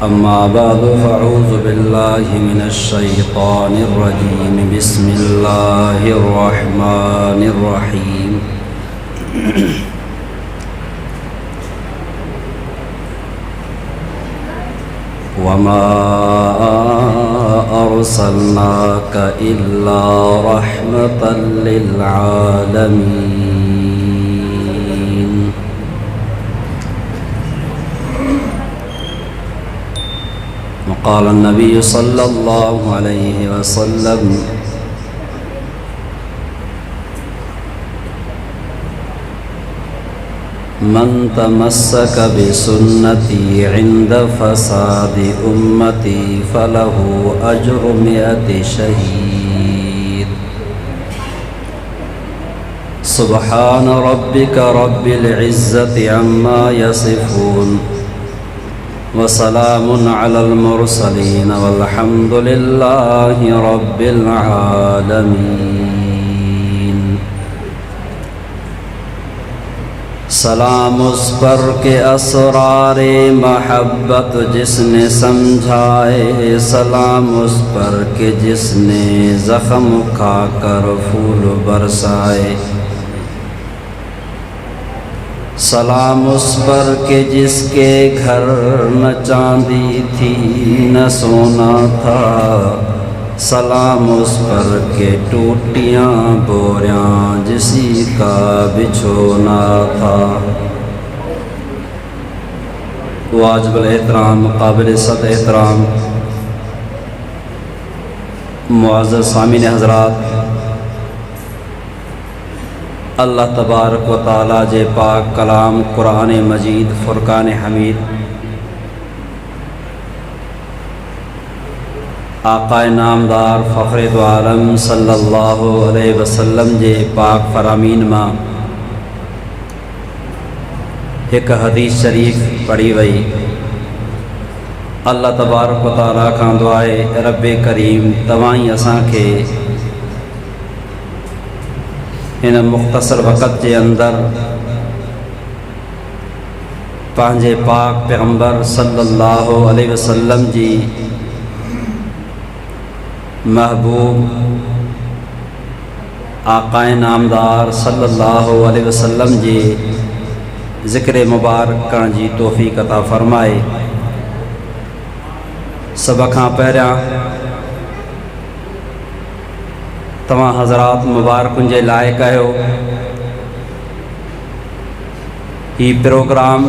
अम्मा बाद फ़अऊज़ु बिल्लाहि मिनश्शैतानिर्रजीम बिस्मिल्लाहिर्रहमानिर्रहीम। वमा अर्सलनाका इल्ला रहमतल लिल आलमीन। क़ाल नबी सल्लल्लाहु अलैहि वसल्लम मन तमस्सक बिसुन्नती इंद फसादी उम्मती फलहु अज्रु मिअति शहीद। सुब्हान रब्बिका रब्बिल इज़्ज़ति अम्मा यसिफून व सलामुन अलल मुरसलीन वल्हम्दुलिल्लाहि रब्बिल आलमीन। सलाम उस पर के असरारे महब्बत जिसने समझाए, सलाम उस पर के जिसने ज़ख्म खाकर फूल बरसाए, सलाम उस पर के जिसके घर न चांदी थी न सोना था, सलाम उस पर के टूटियाँ बोरियाँ जिसी का बिछोना था। वाजिबुल एहतराम काबिल सद एहतराम मुअज़्ज़ज़ सामीन हज़रात, अल्लाह तबारक व तआला जे पाक कलाम कुरान मजीद फ़ुरक़ान हमीद आक़ाए नामदार फ़ख़्रे दो आलम सल्लल्लाहु अलैहि वसल्लम जे पाक फ़रामीन मां एक हदीस शरीफ़ पढ़ी वई। अल्लाह तबारक व तआला खां दुआ आहे, रब करीम तव्हां ई असांखे इन मुख़्तसर वक़्त जे अंदर पंहिंजे पाक पैगम्बर सल्लल्लाहु अलैहि वसल्लम जी महबूब आक़ाए नामदार सल्लल्लाहु अलैहि वसल्लम जी ज़िक्र मुबारक करण जी तौफ़ीक़ अता फ़रमाए। सभ खां पहिरियां तव्हां हज़रात मुबारकुनि जे लाइ कयो ही प्रोग्राम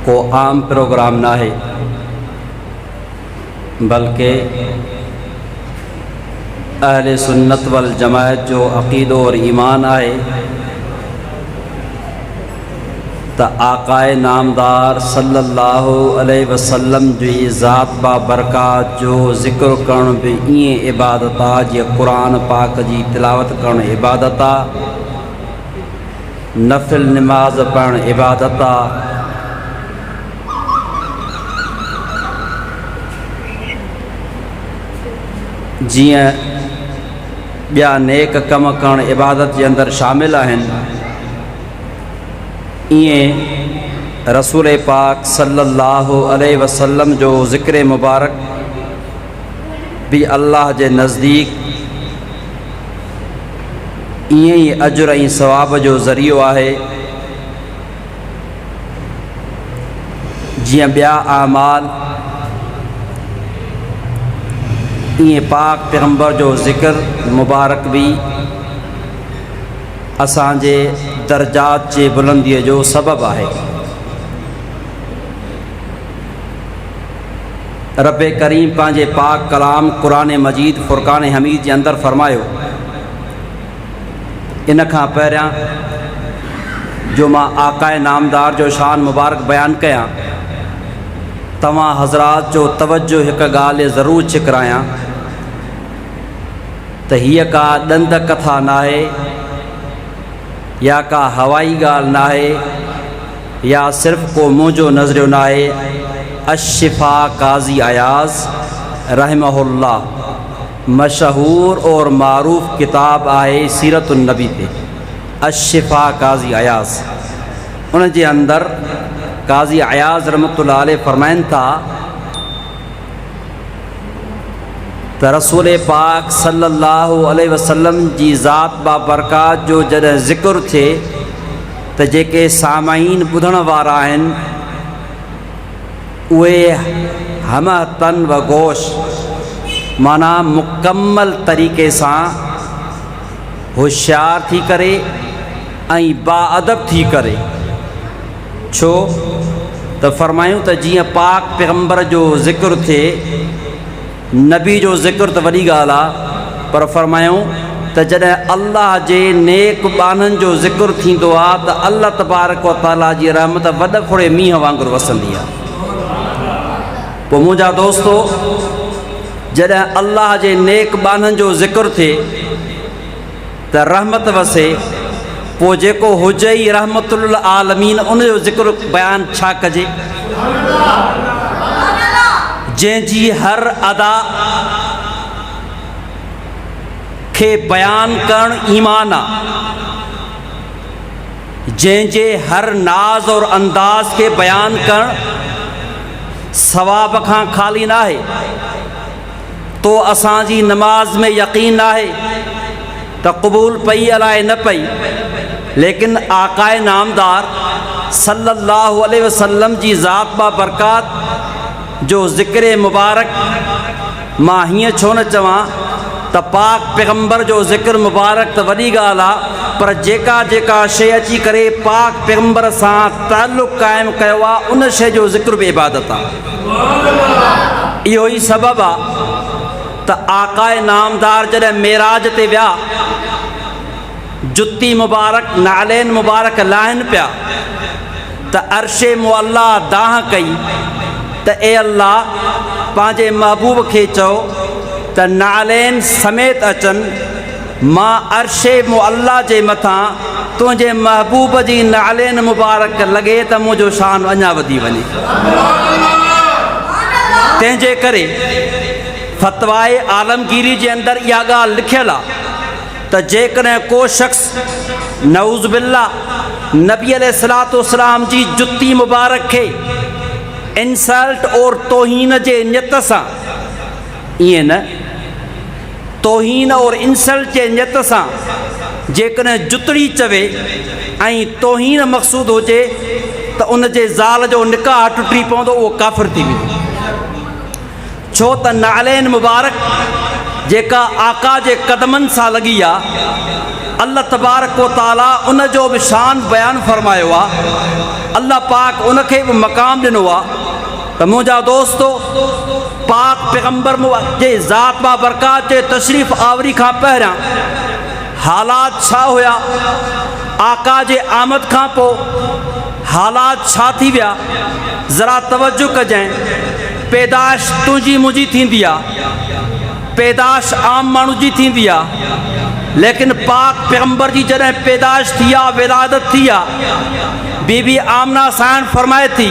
को आम प्रोग्राम ना है, बल्कि अहले सुन्नत वल जमाअत जो अक़ीदो और ईमान आहे त आक़ाए नामदार सल्लल्लाहु अलैहि वसल्लम जी ज़ात बाबरकात जो ज़िक्र करण भी ईअं इबादत आहे जीअं क़ुरान पाक जी तिलावत करण इबादत आहे, नफ़िल नमाज़ पढ़ण इबादत आहे, जीअं ॿिया नेक कम करण इबादत जे अंदरि शामिल आहिनि, ईअं रसूल पाक सल्लल्लाहु अलैहि वसल्लम जो ज़िक्र मुबारक भी अल्लाह जे नज़दीक ईअं ई अजुर ऐं सवाब जो ज़रियो आहे जीअं ॿिया आमाल। ईअं पाक पैगम्बर जो ज़िक्र मुबारक भी असांजे दर्जात जे बुलंदीअ जो सबब आहे। रब करीम पंहिंजे पाक कलाम कुरान मजीद फ़ुरक़ान हमीद जे अंदरि फ़रमायो, इन खां पहिरियां जो मां आक़ाए नामदार जो शान मुबारक बयान कयां, तव्हां हज़रात जो तवज्जो हिकु ॻाल्हि ज़रूरु छिकरायां त हीअ का ॾंद कथा नाहे या का हवाई ॻाल्हि नाहे या सिर्फ़ को मुंहिंजो नज़रियो नाहे। अशिफ़ा काज़ी अयाज़ रहमहुल्लाह मशहूर और मारूफ़ किताब आहे सीरतुन नबी ते। अशिफ़ा काज़ी अयाज़ उन जे अंदरि काज़ी अयाज़ रहमतुल्लाह अलैह फरमाइनि था त रसूल पाक सल्लल्लाहु अलैहि वसल्लम जी ज़ात बाबरकात जो जॾहिं ज़िक्र थिए त जेके सामाईन ॿुधण वारा आहिनि उहे हम तन व गोश माना मुकम्मल तरीक़े सां होशियार थी करे ऐं बाअदब थी करे। छो त फरमायूं त जीअं पाक पैगंबर जो ज़िक्र थिए, नबी जो ज़िक्र त वॾी ॻाल्हि आहे, पर फरमायूं त जॾहिं अल्लाह जे नेक बाननि जो ज़िक्र थींदो आहे त अल्लाह तबारक व तआला जी रहमत वॾ खोड़े मींहं वांगुरु वसंदी आहे। पोइ मुंहिंजा दोस्तो, जॾहिं अल्लाह जे नेक बाननि जो ज़िक्र थिए त रहमत वसे, पोइ जेको हुजे ई रहमतुल आलमीन उन जो ज़िक्र बयानु छा कजे, जंहिंजी हर अदा खे बयानु करणु ईमान आहे, जंहिंजे हर नाज़ और अंदाज़ खे बयानु करणु सवाब खां ख़ाली न आहे। तो असांजी नमाज में यकीन आहे त क़बूल पई अलाए न पई, लेकिन आकाए नामदार सल्लल्लाहु अलैहि वसल्लम जी ज़ात बाबरकात जो ज़िक्र मुबारक मां हीअं छो न चवां त पाक पैगंबर जो ज़िक्र मुबारक त वॾी ॻाल्हि आहे, पर जेका जेका शइ अची करे पाक पैगंबर सां ताल्लुक़ क़ाइमु कयो आहे उन शइ जो ज़िक्र बि इबादत आहे। इहो ई सबबु आहे त आकाए नामदार जॾहिं मेराज ते विया, जुती मुबारक नालेन मुबारक लाहिनि पिया त अर्शे मुअल्ला दाह कई त ए अल्लाह पंहिंजे महबूब खे चओ त नालेन समेत अचनि, मां अर्शे मुअल्ला जे मथां तुंहिंजे महबूब जी नालेन मुबारक लॻे त मुंहिंजो शान अञा वधी वञे। तंहिंजे करे फ़तवाए आलमगीरी जे अंदरि इहा ॻाल्हि लिखियलु आहे त जेकॾहिं को शख़्स नऊज़ बिल्ला नबी अलैहिस्सलाम जी जुती मुबारक खे इंसल्ट और तोहीन जे नियत सां, ईअं न, तोहीन और इंसल्ट जे नियत सां जेकॾहिं जुतड़ी चवे ऐं तोहीन मक़सूद हुजे त उन जे ज़ाल जो निकाह टुटी पवंदो, उहो काफ़िर थी वेंदो। छो त नालेन मुबारक जेका आका जे क़दमनि सां लॻी आहे, अल्लाह तबारक व ताला उन जो बि शान बयानु फरमायो आहे, अल्लाह पाक उनखे बि मक़ाम ॾिनो आहे। त मुंहिंजा दोस्तो, पाक पैगंबर जे ज़ात बाबरकात जे तशरीफ़ आवरी खां पहिरियां हालात छा हुया, आका जे आमद खां पोइ हालात छा थी विया, ज़रा तवज्जो कजांइ। पैदाश तुंहिंजी मुंहिंजी थींदी आहे, पैदाश आम माण्हू जी थींदी आहे, लेकिन पाक पैगंबर जी जॾहिं पैदाश थी आहे, विलादत थी आहे, बीबी आमना साईं फरमाए थी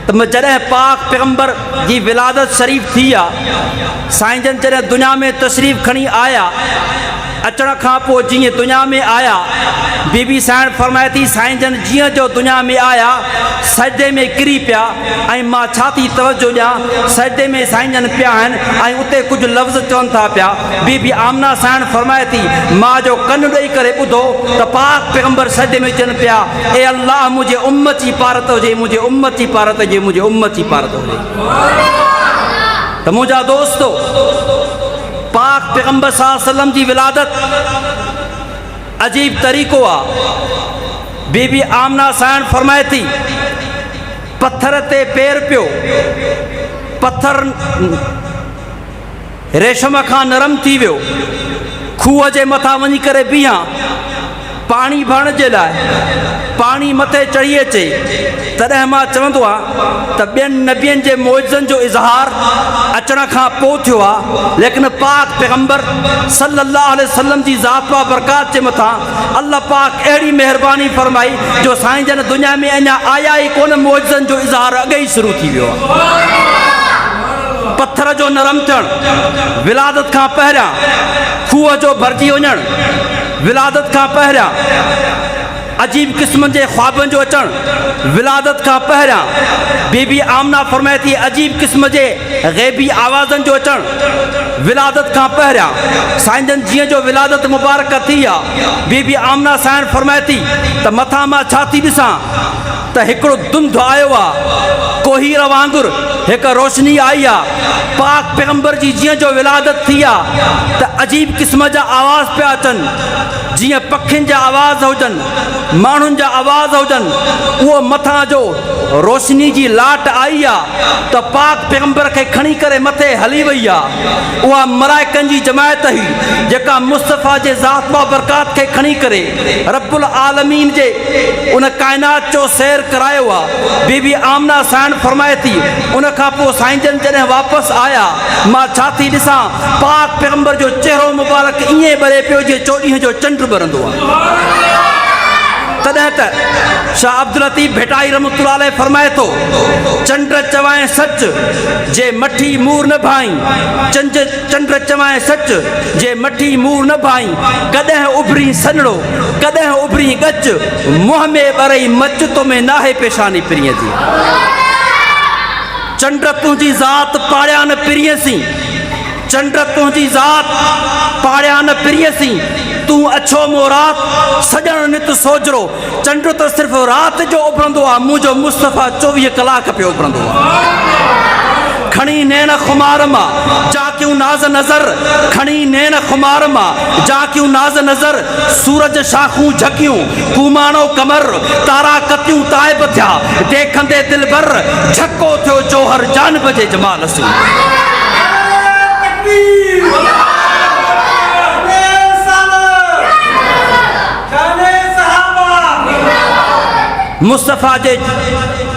त जॾहिं पाक पैगंबर जी विलादत शरीफ़ थी आहे, साईं जन जॾहिं दुनिया में तशरीफ़ खणी आया, अचण खां पोइ जीअं दुनिया में आया, बीबी साईं फरमाए थी साईं जन जीअं जो दुनिया में आया सजदे में किरी पिया, ऐं मां छा थी तवज्जो ॾियां, सजदे में साईं जन पिया आहिनि ऐं उते कुझु लफ़्ज़ चवनि था पिया। बीबी आमना साईं फरमाए थी मां जो कनु ॾेई करे ॿुधो त पाक पैगंबर सजदे में चवनि पिया, ए अल्लाह मुंहिंजे उम्मत जी पारत हुजे, मुंहिंजे उम्मत जी पारत हुजे, मुंहिंजे उम्मत जी पारत हुजे। त मुंहिंजा दोस्तो, पाक पैगंबर सल्लल्लाहु अलैहि वसल्लम जी विलादत अजीब तरीक़ो आहे। बीबी आमना साईं फरमाए थी पत्थर ते पैर पियो, पत्थर रेशम खां नरम थी वियो, खूह जे मथां वञी करे बीहां पाणी भरण जे लाइ, पाणी मथे चढ़ी अचे, तॾहिं मां चवंदो आहियां त ॿियनि नबियनि जे मौजज़नि जो इज़हार अचण खां पोइ थियो आहे, लेकिन पाक पैगंबर सल्लल्लाहु अलैहि वसल्लम जी ज़ात बाबरकात जे मथां अल्लाह पाक अहिड़ी महिरबानी फरमाई जो साईं जन दुनिया में अञा आया ई कोन, मौजज़नि जो इज़हार अॻे ई शुरू थी वियो आहे। पत्थर जो नरम थियणु विलादत खां पहिरियां, खूह जो भरिजी वञणु विलादत खां पहिरियां, अजीब क़िस्म जे ख्वाबनि जो अचणु विलादत खां पहिरियां बीबी आमना फरमाए थी अजीब क़िस्म जे ग़ैबी आवाज़नि जो अचणु विलादत खां पहिरियां साईं जीअं जो विलादत मुबारक थी आहे बीबी आमना साईं फरमाए थी त मथां मां छा थी ॾिसां त हिकिड़ो धुंध आयो आहे कोहीर वांगुरु हिकु रोशनी आई आहे पाक पैगंबर जी जीअं जो विलादत थी आहे त अजीब क़िस्म जा आवाज़ पिया अचनि जीअं पखियुनि जा आवाज़ हुजनि माण्हुनि जा आवाज़ हुजनि उहो मथां जो रोशनी जी लाट आई आहे त पाक पैगंबर खे खणी करे मथे हली वई आहे उहा मलाइकनि जी जमायत हुई जेका मुस्तफ़ा जे ज़ात बरकात खे खणी करे रब्बुल आलमीन जे उन काइनात जो सैर करायो आहे बीबी आमना साईं फरमाए थी उन खां पोइ साईं जन जॾहिं वापसि आया मां छा थी ॾिसां पाक पैगंबर जो चेहरो मुबारक ईअं ॿरे पियो जीअं चोॾींहं जो चंड ॿरंदो आहे तॾहिं त शाह अब्दुल लतीफ़ भेटाई रहमतुल्लाह अलैह फरमाए थो चंड चवाए सच जे मठी मूर न भाई चंड चवाए सच जे मठी मूर न भाई कॾहिं उभरी सनड़ो कॾहिं उभरी गच मुंहं में ॿरई मच तो में नाहे पेशानी पिरीअ जी चंड तुंहिंजी ज़ात पाड़िया न पिरीअसीं चंड तुंहिंजी ज़ात पाड़िया न पिरीअसीं तूं अछो मो रात सजण नित सोजरो चंड त सिर्फ़ु राति जो उभरंदो आहे मुंहिंजो मुस्तफ़ा 24 कलाक पियो उभरंदो आहे खणी नैन खुमार मां जाकियूं नाज़ नज़र खणी नैन खुमार मां जाकियूं नाज़ नज़र सूरज शाखूं झकियूं कुमाणो कमर तारा कतियूं ताइब थिया देखंदे दिल भर झको थियो जोहर जानब जे जमाल से मुस्तफ़ा जे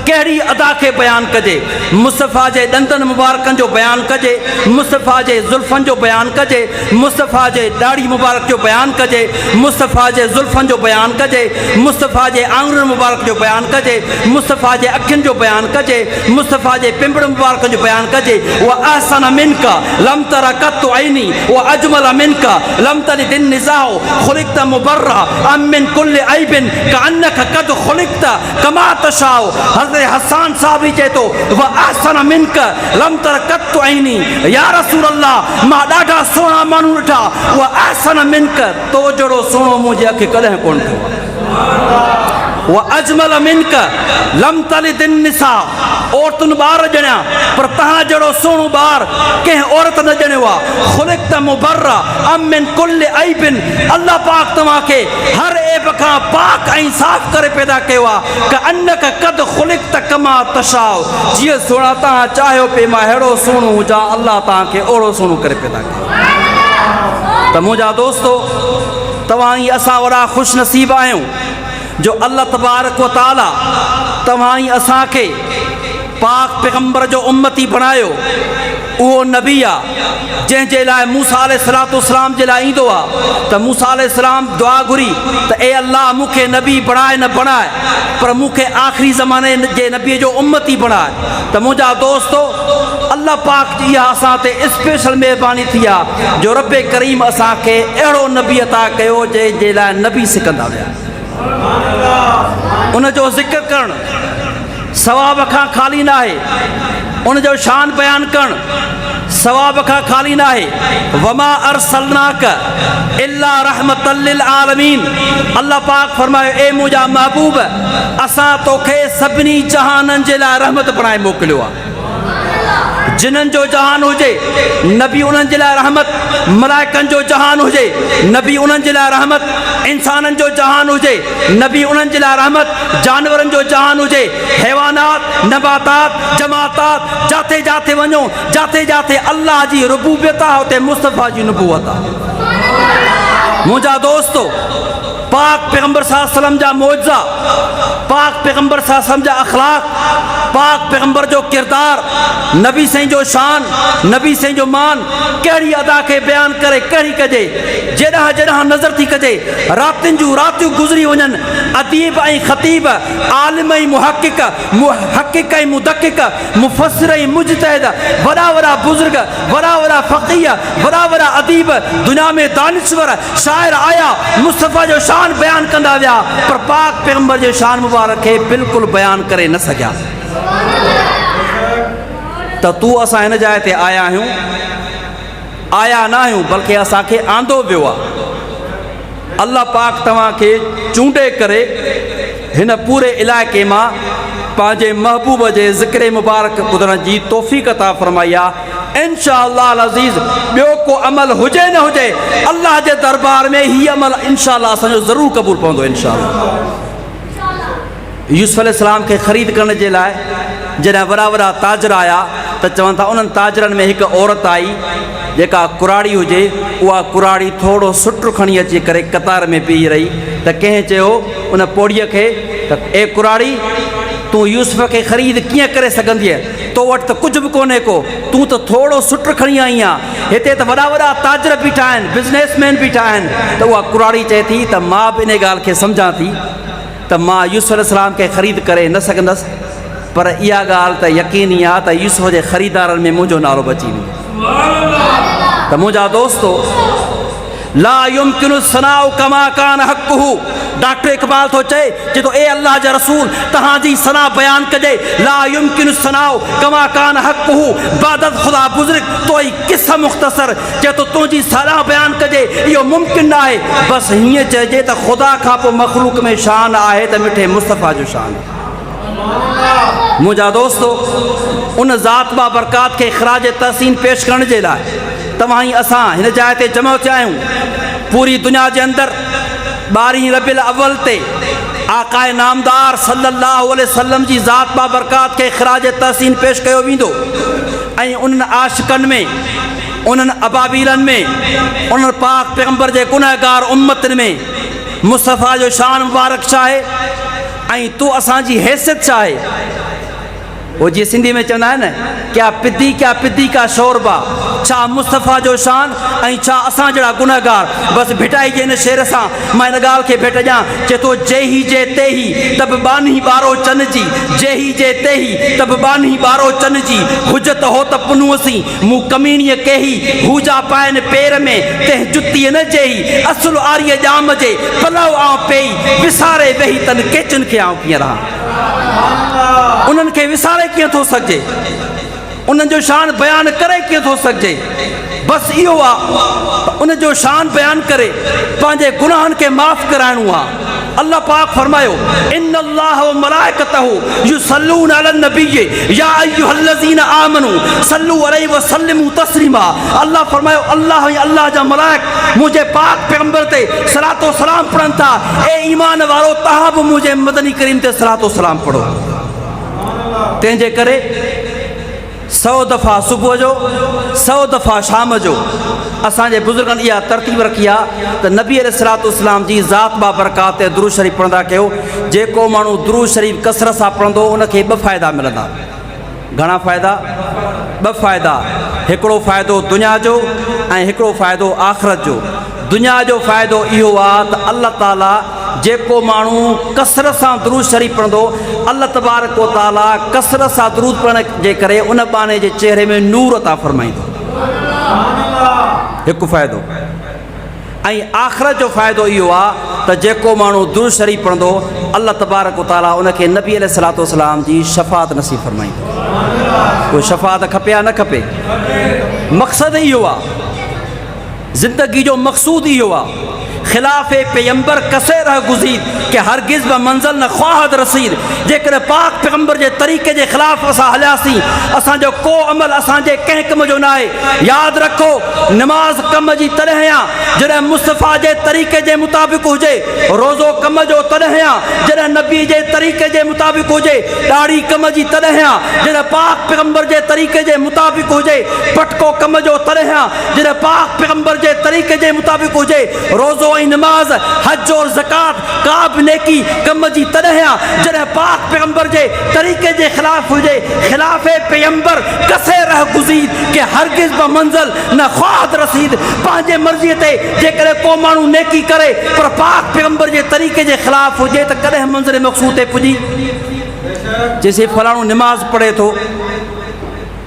कहिड़ी अदा खे बयानु कजे मुस्तफ़ा जे ॾंदनि मुबारकनि जो बयानु कजे मुस्तफ़ा जे ज़ुल्फ़नि जो बयानु कजे मुस्तफ़ा जे ॾाढ़ी मुबारक जो बयानु कजे मुस्तफ़ा जे ज़ुल्फ़नि जो बयानु कजे मुस्तफ़ा जे आङुरनि मुबारक जो बयानु कजे मुस्तफ़ा जे अखियुनि जो बयानु कजे मुस्तफ़ा जे पिंपड़ मुबारक जो बयानु कजे उहा अहसन मिनका लम तरा कत्तु ऐनी उहा अजमल मिनका लम तलिद निसाउ ख़ुलिक़्त मुबर्रा अम मिन कुल्लि ऐबिन कअन्नक क़द ख़ुलिक़्त कमा तशाउ हसन साहब ही चए तो व अहसन मिनक लम तर कत्तु ऐनी या रसूल अल्लाह मां ॾाढा सोना माण्हू ॾिठा व अहसन मिनक तो जहिड़ो सुहिणो मुंहिंजे अखि कॾहिं कोन थियो व अजमल मिनक लम तलिद निसा औरतुनि ॿार ॼणिया पर तव्हां जहिड़ो सुहिणो ॿार कंहिं औरत न ॼणियो आहे ख़ुलिक़्त मुबर्रा अम मिन कुल्लि ऐबिन अल्लाह पाक तव्हांखे हर ऐब खां पाक ऐं साफ़ करे पैदा कयो आहे कअन्नक क़द ख़ुलिक़्त कमा तशाउ जीअं सुहिणा तव्हां चाहियो पिए मां अहिड़ो सुहिणो हुजां अल्लाह तव्हांखे ओड़ो सुहिणो करे पैदा कयो त मुंहिंजा दोस्तो तव्हां ई असां वॾा ख़ुशि नसीब आहियूं जो अल्लाह तबारक व ताला तव्हां ई असांखे पाक पैगंबर जो उम्मती बणायो उहो नबी आहे जंहिंजे लाइ मूसा अलैहिस्सलाम जे लाइ ईंदो आहे त मूसा अलैहिस्सलाम दुआ घुरी त ए अल्लाह मूंखे नबी बणाए न बणाए पर मूंखे आख़िरी ज़माने जे नबीअ जो उम्मती बणाए त मुंहिंजा दोस्तो अल्लाह पाक जी इहा असां ते स्पेशल महिरबानी थी आहे जो रब करीम असांखे अहिड़ो नबी अता कयो जंहिंजे लाइ नबी सिकंदा विया उन जो ज़िक्र करणु सवाब खां खाली न आहे उन जो शान बयानु करणु सवाब खां खाली न आहे वमा अरसलनाक इल्ला रहमतल लिल आलमीन अल्लाह पाक फरमायो ए मुंहिंजा महबूब असां तोखे सभिनी जहाननि जे लाइ रहमत बणाए मोकिलियो आहे जिन्हनि जो जहान हुजे नबी उन्हनि जे लाइ रहमत मलाइकनि जो जहान हुजे नबी उन्हनि जे लाइ रहमत इंसाननि जो जहान हुजे नबी उन्हनि जे लाइ रहमत जानवरनि जो जहान हुजे हैवानात नबातात जमातात जाते जाते वञो जाते जाते अल्लाह जी रुबूबियत आहे हुते मुस्तफ़ा जी नबूवत आहे मुंहिंजा दोस्तो पाक पैगंबर सल्लल्लाहु अलैहि वसल्लम जा मौजज़ा पाक पैगंबर सल्लल्लाहु अलैहि वसल्लम जा अखलाक पाक पैगंबर जो किरदार, नबी साईं जो शान, नबी साईं जो मान कहिड़ी अदा खे बयान करे कहिड़ी कजे, जेॾां जेॾां नज़र थी कजे, रातियुनि जूं रातियूं गुज़री वञनि, अदीब ऐं ख़तीब, आलिम ऐं मुहक़िक़, मुहक़िक़ ऐं मुदक़िक़, मुफ़स्सिर ऐं मुजतहिद, वॾा वॾा बुज़ुर्ग, वॾा वॾा फ़क़ीह, वॾा वॾा अदीब, दुनिया में दानिश्वर शाइर आया, मुस्तफ़ा जो शान बयान कंदा विया, पर पाक पैगंबर जो शान मुबारक खे बिल्कुलु बयान करे न सघिया। त तूं असां हिन जाइ ते आया आहियूं, आया न आहियूं, बल्कि असांखे आंदो वियो आहे। अल्लाह पाक तव्हांखे चूंडे करे हिन पूरे इलाइक़े मां पंहिंजे महबूब जे ज़िक्र मुबारक ॿुधण जी तौफ़ीक़ अता फरमाई आहे। इंशाअल्लाह अज़ीज़ ॿियो को अमल हुजे न हुजे, अल्लाह जे दरबार में हीअ अमल इंशाअल्लाह असांजो ज़रूरु क़बूल पवंदो इंशाअल्लाह। यूसुफ अलैहिस्सलाम खे ख़रीद करण जे लाइ जॾहिं वॾा वॾा ताजर आया त चवनि था उन्हनि ताजरनि में हिकु औरत आई जेका कुराड़ी हुजे, उहा कुराड़ी थोरो सुट खणी अची करे कतार में बीह रही, त कंहिं चयो उन पोड़ीअ खे त ए कुराड़ी तूं यूसुफ खे ख़रीद कीअं करे सघंदीअ, तो वटि त कुझु बि कोन्हे को, तूं त थोरो सुट खणी आई आहे, हिते त वॾा वॾा ताजर बीठा आहिनि, बिज़नेसमैन बीठा आहिनि। त उहा कुराड़ी चए थी त मां बि इन ॻाल्हि खे सम्झां थी त मां यूसुफ अलैहिस्सलाम खे ख़रीद करे न सघंदसि, पर इहा ॻाल्हि त यकीनी आहे त यूसुफ जे ख़रीदारनि में मुंहिंजो नालो बची वेंदो। त मुंहिंजा दोस्तो, ला युमकिनु सनाउ कमा कान हक़्क़ुहु, डॉक्टर इक़बाल थो चए तो ए अल्लाह जा रसूल तहांजी सना बयान कजे, ला युमकिनु सनाउ कमा कान हक़्क़ुहु, बादत खुदा बुज़ुर्ग तो ई किस्सा मुख़्तसर चए तो तुंहिंजी सना बयान कजे इहो मुमकिन न आहे, बसि हीअं चइजे त ख़ुदा खां पोइ मख़लूक में शान आहे त मिठे मुस्तफ़ा जो शान। मुंहिंजा दोस्तो, उन ज़ात बाबरकात खे ख़राज तहसीन पेश करण जे लाइ तव्हां ई असां हिन जाइ ते जमा थिया आहियूं। पूरी दुनिया जे अंदरि 12 रबीउल अव्वल ते आकाए नामदार सल्लल्लाहु अलैहि वसल्लम जी ज़ात बाबरकात खे ख़राज तहसीन पेश कयो वेंदो ऐं उन्हनि आशिक़नि में, उन्हनि अबाबीलनि में, उन्हनि पाक पैगंबर जे गुनहगार उम्मतनि में मुस्तफ़ा जो शान मुबारक छा आहे ऐं तूं असांजी हैसियत छा आहे। वो जी सिंधी में चवंदा आहिनि न, क्या पिद्दी का शोरबा, छा मुस्तफ़ा जो शान ऐं छा असां जहिड़ा गुनहगार। बसि भिटाई जे हिन शेर सां मां हिन ॻाल्हि खे भेट ॾियां, चए थो जेही जे तेही तब बानी ॿारो चन जी, जेही जे तेही तब बानी ॿारो चन जी, हुजत हो त पुनूसी मूं कमीणीअ केही, हूजा पाइनि पेर में तंहिं जुतीअ न जेही, असुल आरीअ ॼाम जे पलव आऊं पेई, विसारे वेही तन केचुनि खे आऊं कीअं रहां। उन्हनि खे विसारे कीअं थो सघिजे, उन्हनि जो शान बयान करे कीअं थो सघिजे। बसि इहो आहे उन जो शान बयान करे पंहिंजे गुनाहनि खे माफ़ कराइणो आहे। अल्लाह पाक फरमायो इन्नल्लाह व मलाइकतहु युसल्लूना अलन नबी या अय्युहल्लज़ीना आमनू सल्लू अलैहि व सल्लिमू तस्लीमा। अल्लाह फरमायो अल्लाह ऐं अल्लाह जा मलाइक मुझे पाक पैगंबर ते सलातो सलाम पढ़नि था। ए ईमान वारो तव्हां बि मुझे मदनी करीम ते सलातो सलाम पढ़ो। तंहिंजे करे 100 दफ़ा सुबुह जो 100 दफ़ा शाम जो असांजे बुज़ुर्गनि इहा तरतीब रखी आहे त नबी अलैहिस्सलाम जी ज़ात बाबरकात ते दुरूद शरीफ़ पढ़ंदा कयो। जेको माण्हू दुरूद शरीफ़ कसरत सां पढ़ंदो उनखे 2 फ़ाइदा मिलंदा। घणा फ़ाइदा? 2 फ़ाइदा। हिकिड़ो फ़ाइदो दुनिया जो ऐं हिकिड़ो फ़ाइदो आख़िरत जो। दुनिया जो फ़ाइदो इहो आहे त अल्लाह ताला जेको माण्हू कसरत सां दुरूद शरीफ़ पढ़ंदो अल्लाह तबारक व ताला कसरत सां दुरूद पढ़ण जे करे उन बाने जे चेहरे में नूर अता फरमाईंदो। हिकु फ़ाइदो। ऐं आख़िरत जो फ़ाइदो इहो आहे त जेको माण्हू दुरूद शरीफ़ पढ़ंदो अल्लाह तबारक व ताला उनखे नबी अलैहिस्सलाम जी शफ़ाअत नसीब फरमाईंदो। कोई शफ़ाअत खपे या न खपे? मक़सदु इहो आहे, ज़िंदगी जो मक़सूद इहो आहे। खिलाफ़े पैगंबर कसे रह गुज़ीद कि हरगिज़ ब मंज़िल न ख़्वाहद रसीद। जेकर पाक पैगंबर जे तरीक़े जे ख़िलाफ़ असां हलियासीं असांजो को अमल असांजे कंहिं कम जो न आहे। यादि रखो नमाज़ कम जी तॾहिं आहे जॾहिं मुस्तफ़ा जे तरीक़े जे मुताबिक़ हुजे। रोज़ो कम जो तॾहिं आहे जॾहिं नबी जे तरीक़े जे मुताबिक़ हुजे। ॾाढ़ी कम जी तॾहिं आहे जॾहिं पाक पैगंबर जे तरीक़े जे मुताबिक़ हुजे। पटको कम जो तॾहिं आहे जॾहिं पाक पैगंबर जे तरीक़े जे मुताबिक़ हुजे। रोज़ो रोज़ो नमाज हज और ज़कात का बि नेकी कम जी तॾहिं आहे जॾहिं पाक पैगंबर जे तरीक़े जे ख़िलाफ़ हुजे। ख़िलाफ़ पैगंबर कसे रह गुज़ीद के हरगिज़ ब मंज़िल न ख़्वाद रसीद। पंहिंजे मर्ज़ीअ ते जेकॾहिं को माण्हू नेकी करे पर पाक पैगंबर जे तरीक़े जे ख़िलाफ़ हुजे त कॾहिं मंज़िल मक़सूद ते पुॼी। जैसे फलाणो नमाज़ पढ़े थो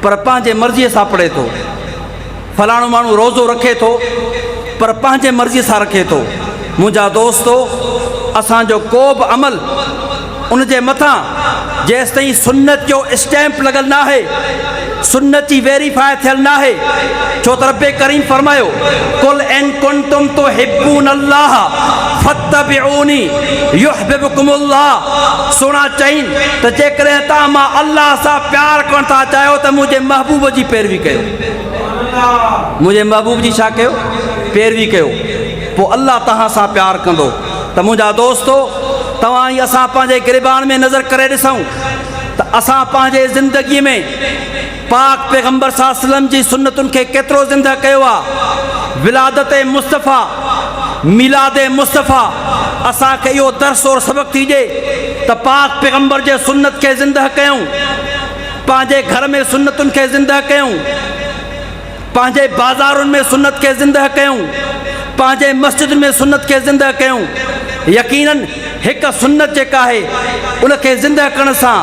पर पंहिंजे मर्ज़ीअ सां पढ़े थो, फलाणो माण्हू रोज़ो रखे थो पर पंहिंजे मर्ज़ीअ सां रखे थो। मुंहिंजा दोस्तो, असांजो को बि अमल उन जे मथां जेसि ताईं सुन्नत जो स्टैम्प लॻल न आहे, सुन्नत जी वेरीफाई थियल न आहे, छो त रब्बे करीम फरमायो कुल इन कुंतुम तुहिब्बूनल्लाह फत्तबिऊनी युहब्बुकुमुल्लाह। सुणा चईन त जेकॾहिं तव्हां मां अल्लाह सां प्यार करणु था चाहियो त मुंहिंजे महबूब जी पैरवी कयो। मुंहिंजे महबूब जी छा कयो? पैरवी कयो, पोइ अल्लाह तव्हां सां प्यार कंदो। त मुंहिंजा दोस्तो, तव्हां ई असां पंहिंजे गिरबान में नज़र करे ॾिसूं त असां पंहिंजे ज़िंदगीअ में पाक पैगंबर सल्लल्लाहु अलैहि वसल्लम जी सुन्नतुनि खे केतिरो ज़िंदा कयो आहे। विलादत मुस्तफ़ा, मिलाद मुस्तफ़ा, असांखे इहो दर्स और सबक़ थीजे त पाक पैगंबर जे सुन्नत खे ज़िंदा कयूं, पंहिंजे घर में सुन्नतुनि खे ज़िंदा कयूं, पंहिंजे बाज़ारुनि में सुन्नत खे ज़िंदा कयूं, पंहिंजे मस्जिद में सुन्नत खे ज़िंदा कयूं। यकीनन हिकु सुन्नत जेका आहे उनखे ज़िंदा करण सां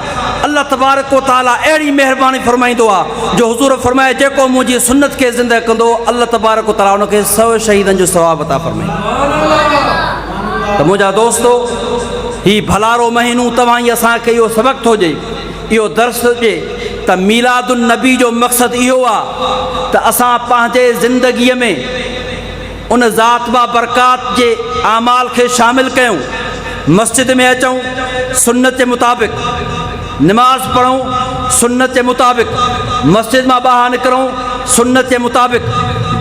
अल्लाह तबारक व तआला अहिड़ी महिरबानी फरमाईंदो आहे जो हुज़ूर फरमाए जेको मुंहिंजी सुन्नत खे ज़िंदा कंदो अल्लाह तबारक व तआला उनखे 100 शहीदनि जो सवाब अता फरमाईंदो। त मुंहिंजा दोस्तो, ही भलारो महीनो तव्हां ई असांखे इहो सबक़ थो ॾिए, इहो दर्स ॾिए त मीलादुन नबी जो मक़सदु इहो आहे त असां पंहिंजे ज़िंदगीअ में उन ज़ात बा बरक़ात जे आमाल खे शामिल कयूं। मस्जिद में अचूं सुन्नत जे मुताबिक़, नमाज़ पढ़ूं सुन्नत जे मुताबिक़, मस्जिद मां ॿाहिरि निकिरूं सुन्नत जे मुताबिक़,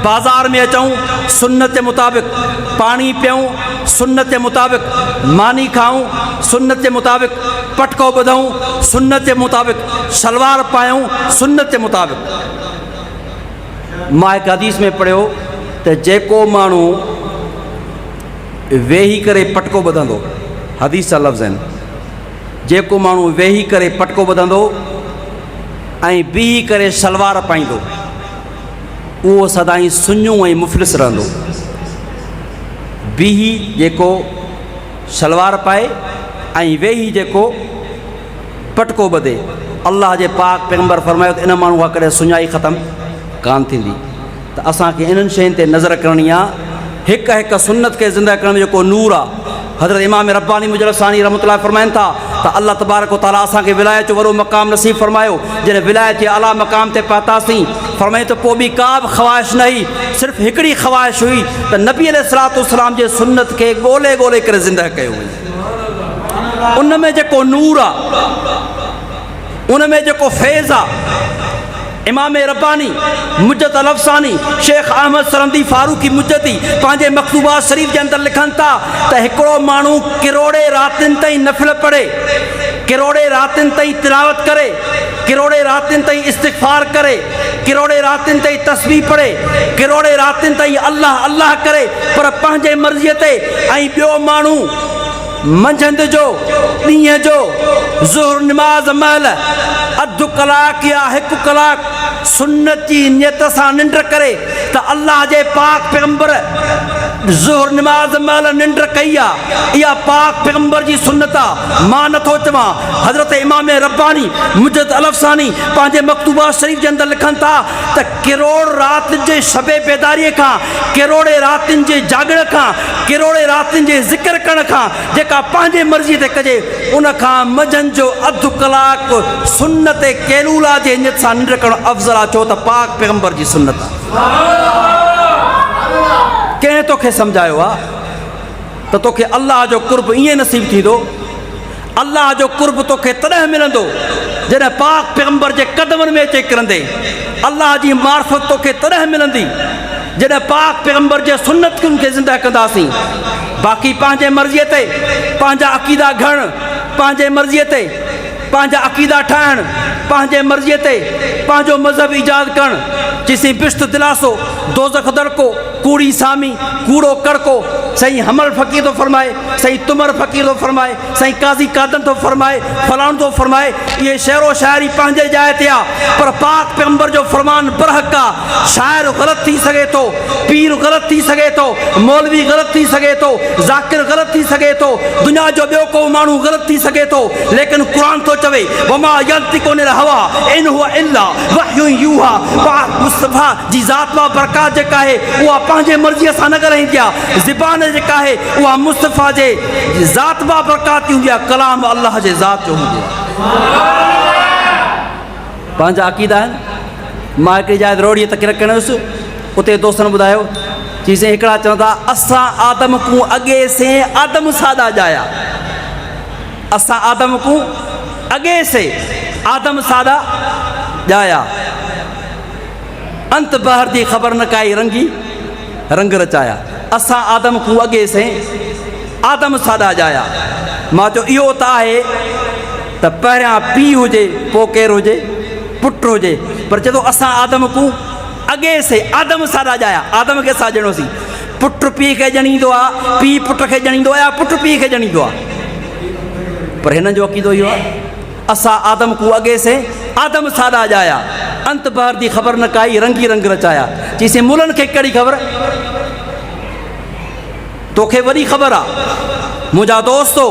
बाज़ार में अचूं सुन्नत जे मुताबिक़, पाणी पियूं सुन्नत जे मुताबिक़, मानी खाऊं सुन्नत जे मुताबिक़, पटको ॿधूं सुन्नत जे मुताबिक़, सलवार पायूं सुन्नत जे मुताबिक़। मां हिकु हदीस में पढ़ियो त जेको माण्हू वेही करे पटको ॿधंदो, हदीस जा लफ़्ज़ आहिनि, जेको माण्हू वेही करे पटको ॿधंदो ऐं बीही करे सलवार पाईंदो उहो सदाईं सुञो ऐं मुफ़लिस रहंदो। बीही जेको सलवार पाए ऐं वेही जेको पटको ॿधे, अल्लाह जे पाक पैगंबर फरमायो त इन माण्हू खां कॾहिं सुञाई ख़तमु कान थींदी। त असांखे इन्हनि शयुनि ते नज़र करणी आहे। हिकु हिकु सुन्नत खे ज़िंदा करण में जेको नूर आहे, हज़रत इमाम रब्बानी मुजलसानी रहमतुल्लाह फरमाइनि था त अल्लाह तबारक व तआला असांखे विलायत जो वॾो मक़ाम नसीब फरमायो। जॾहिं विलायत जे आला मक़ाम ते पहुतासीं, फरमाईं त पोइ बि का बि ख़्वाहिश न हुई, सिर्फ़ु हिकिड़ी ख़्वाहिश हुई त नबी अलैहिस्सलाम जे सुन्नत खे ॻोल्हे ॻोल्हे करे ज़िंदा कयो वञे। उन में जेको नूर आहे, उन में जेको फैज़ आहे, इमाम रब्बानी मुजद्दिद अलफ़सानी शेख अहमद सरंदी फारूकी मुजद्दी पंहिंजे मकतूबात शरीफ़ जे अंदरि लिखनि था त हिकिड़ो माण्हू किरोड़े रातिनि ताईं नफ़िल पढ़े, किरोड़े रातिनि ताईं तिलावत करे, किरोड़े रातिनि ताईं इस्तिग़फ़ार करे, किरोड़े रातिनि ताईं तस्बीह पढ़े, किरोड़े रातिनि ताईं अल्लाह अल्लाह करे, पर पंहिंजे मर्ज़ीअ ते, ऐं ॿियो माण्हू मंझंदि जो ॾींहं जो ज़ुहर नमाज़ महिल अधु कलाक या हिकु कलाक सुन्नत जी नियत सां निंड करे त अल्लाह जे पाक पैगंबर ज़ुहर नमाज़ महिल निंड कई आहे, इहा पाक पैगंबर जी सुन्नत आहे। मां नथो चवां, हज़रत इमाम रब्बानी मुजद्दिद अलफ़सानी पंहिंजे मकतूबात शरीफ़ जे अंदरि लिखनि था त किरोड़ राति जे शबे बेदारीअ खां, किरोड़े रातिनि जे जागण खां, किरोड़े रातिनि जे ज़िक्र करण खां जेका पंहिंजे मर्ज़ीअ ते कजे, उन खां मंझंदि जो अधु कलाक सुन्नत कैलूला जे नियत सां निंड करणु अफ़ज़ल आहे, छो त पाक पैगंबर जी सुन्नत आहे। कंहिं तोखे सम्झायो आहे त तोखे अल्लाह जो कुर्ब ईअं नसीब थींदो, अल्लाह जो कुर्ब तोखे तॾहिं मिलंदो जॾहिं पाक पैगंबर जे क़दमनि में अचे किरंदे। अल्लाह जी मार्फत तोखे तॾहिं मिलंदी जॾहिं पाक पैगंबर जे सुन्नतुनि खे ज़िंदा कंदासीं। बाक़ी पंहिंजे मर्ज़ीअ ते पंहिंजा अक़ीदा घणु, पंहिंजे मर्ज़ीअ ते पंहिंजा अक़ीदा ठाहिणु, पंहिंजे मर्ज़ीअ ते पंहिंजो मज़हब ईजाद करणु, जिसी बिश्त दिलासो दोज़ख दड़को कूड़ी सामी कूड़ो कड़को सही हमल फ़कीर थो फरमाए सही तुमर फ़कीर थो फरमाए सही काज़ी कादन थो फरमाए फलाण थो फरमाए ये शेरो शाइरी पंहिंजे जाइ ते आहे पर पाक पैगंबर जो फरमान बरहक आहे शाइर ग़लति थी सघे थो पीर ग़लति थी सघे थो मौलवी ग़लति थी सघे थो ज़ाकिर ग़लति थी सघे थो दुनिया जो ॿियो को माण्हू ग़लति थी सघे थो लेकिन क़ुर थो चवे वमा यंतिकु अनिल हवा इन हुवा इल्ला वहयुन यूहा मुस्तफ़ा जी ज़ात वा बरक़ात जेका आहे उहा पंहिंजे मर्ज़ीअ सां न ॻाल्हाईंदी आहे ज़बान जेका आहे उहा मुस्तफ़ा जे ज़ात वा बरक़ात हूंदी आहे कलाम अल्लाह जे ज़ात जो हूंदो आहे पंहिंजा अक़ीदा आहिनि मां हिकिड़ी जाइ रोड़ीअ तकिर करणुसि उते दोस्तनि ॿुधायो चीज़ें हिकिड़ा चवंदा असां आदम को अॻे से आदम सादा जाया असां आदम को अॻे से आदम सादा जाया अंत बहर जी ख़बर न काई रंगी रंग रचाया असां आदम को अॻे से आदम सादा जाया मां चयो इहो त आहे त पहिरियां पीउ हुजे पोइ केरु हुजे पुटु हुजे पर चए थो असां आदम को अॻे से आदम सादा जाया आदम खे असां ॼणोसीं पुटु पीउ खे ॼणींदो आहे पीउ पुट खे ॼणींदो आहे या पुटु पीउ खे ॼणींदो आहे पर हिन जो अक़ीदो इहो आहे असां आदम को अॻे से आदम सादा जाया अंत बहर जी ख़बर न काई रंगी रंग रचाया चईसीं मुलनि खे कहिड़ी ख़बर तोखे वॾी ख़बर आहे मुंहिंजा दोस्तो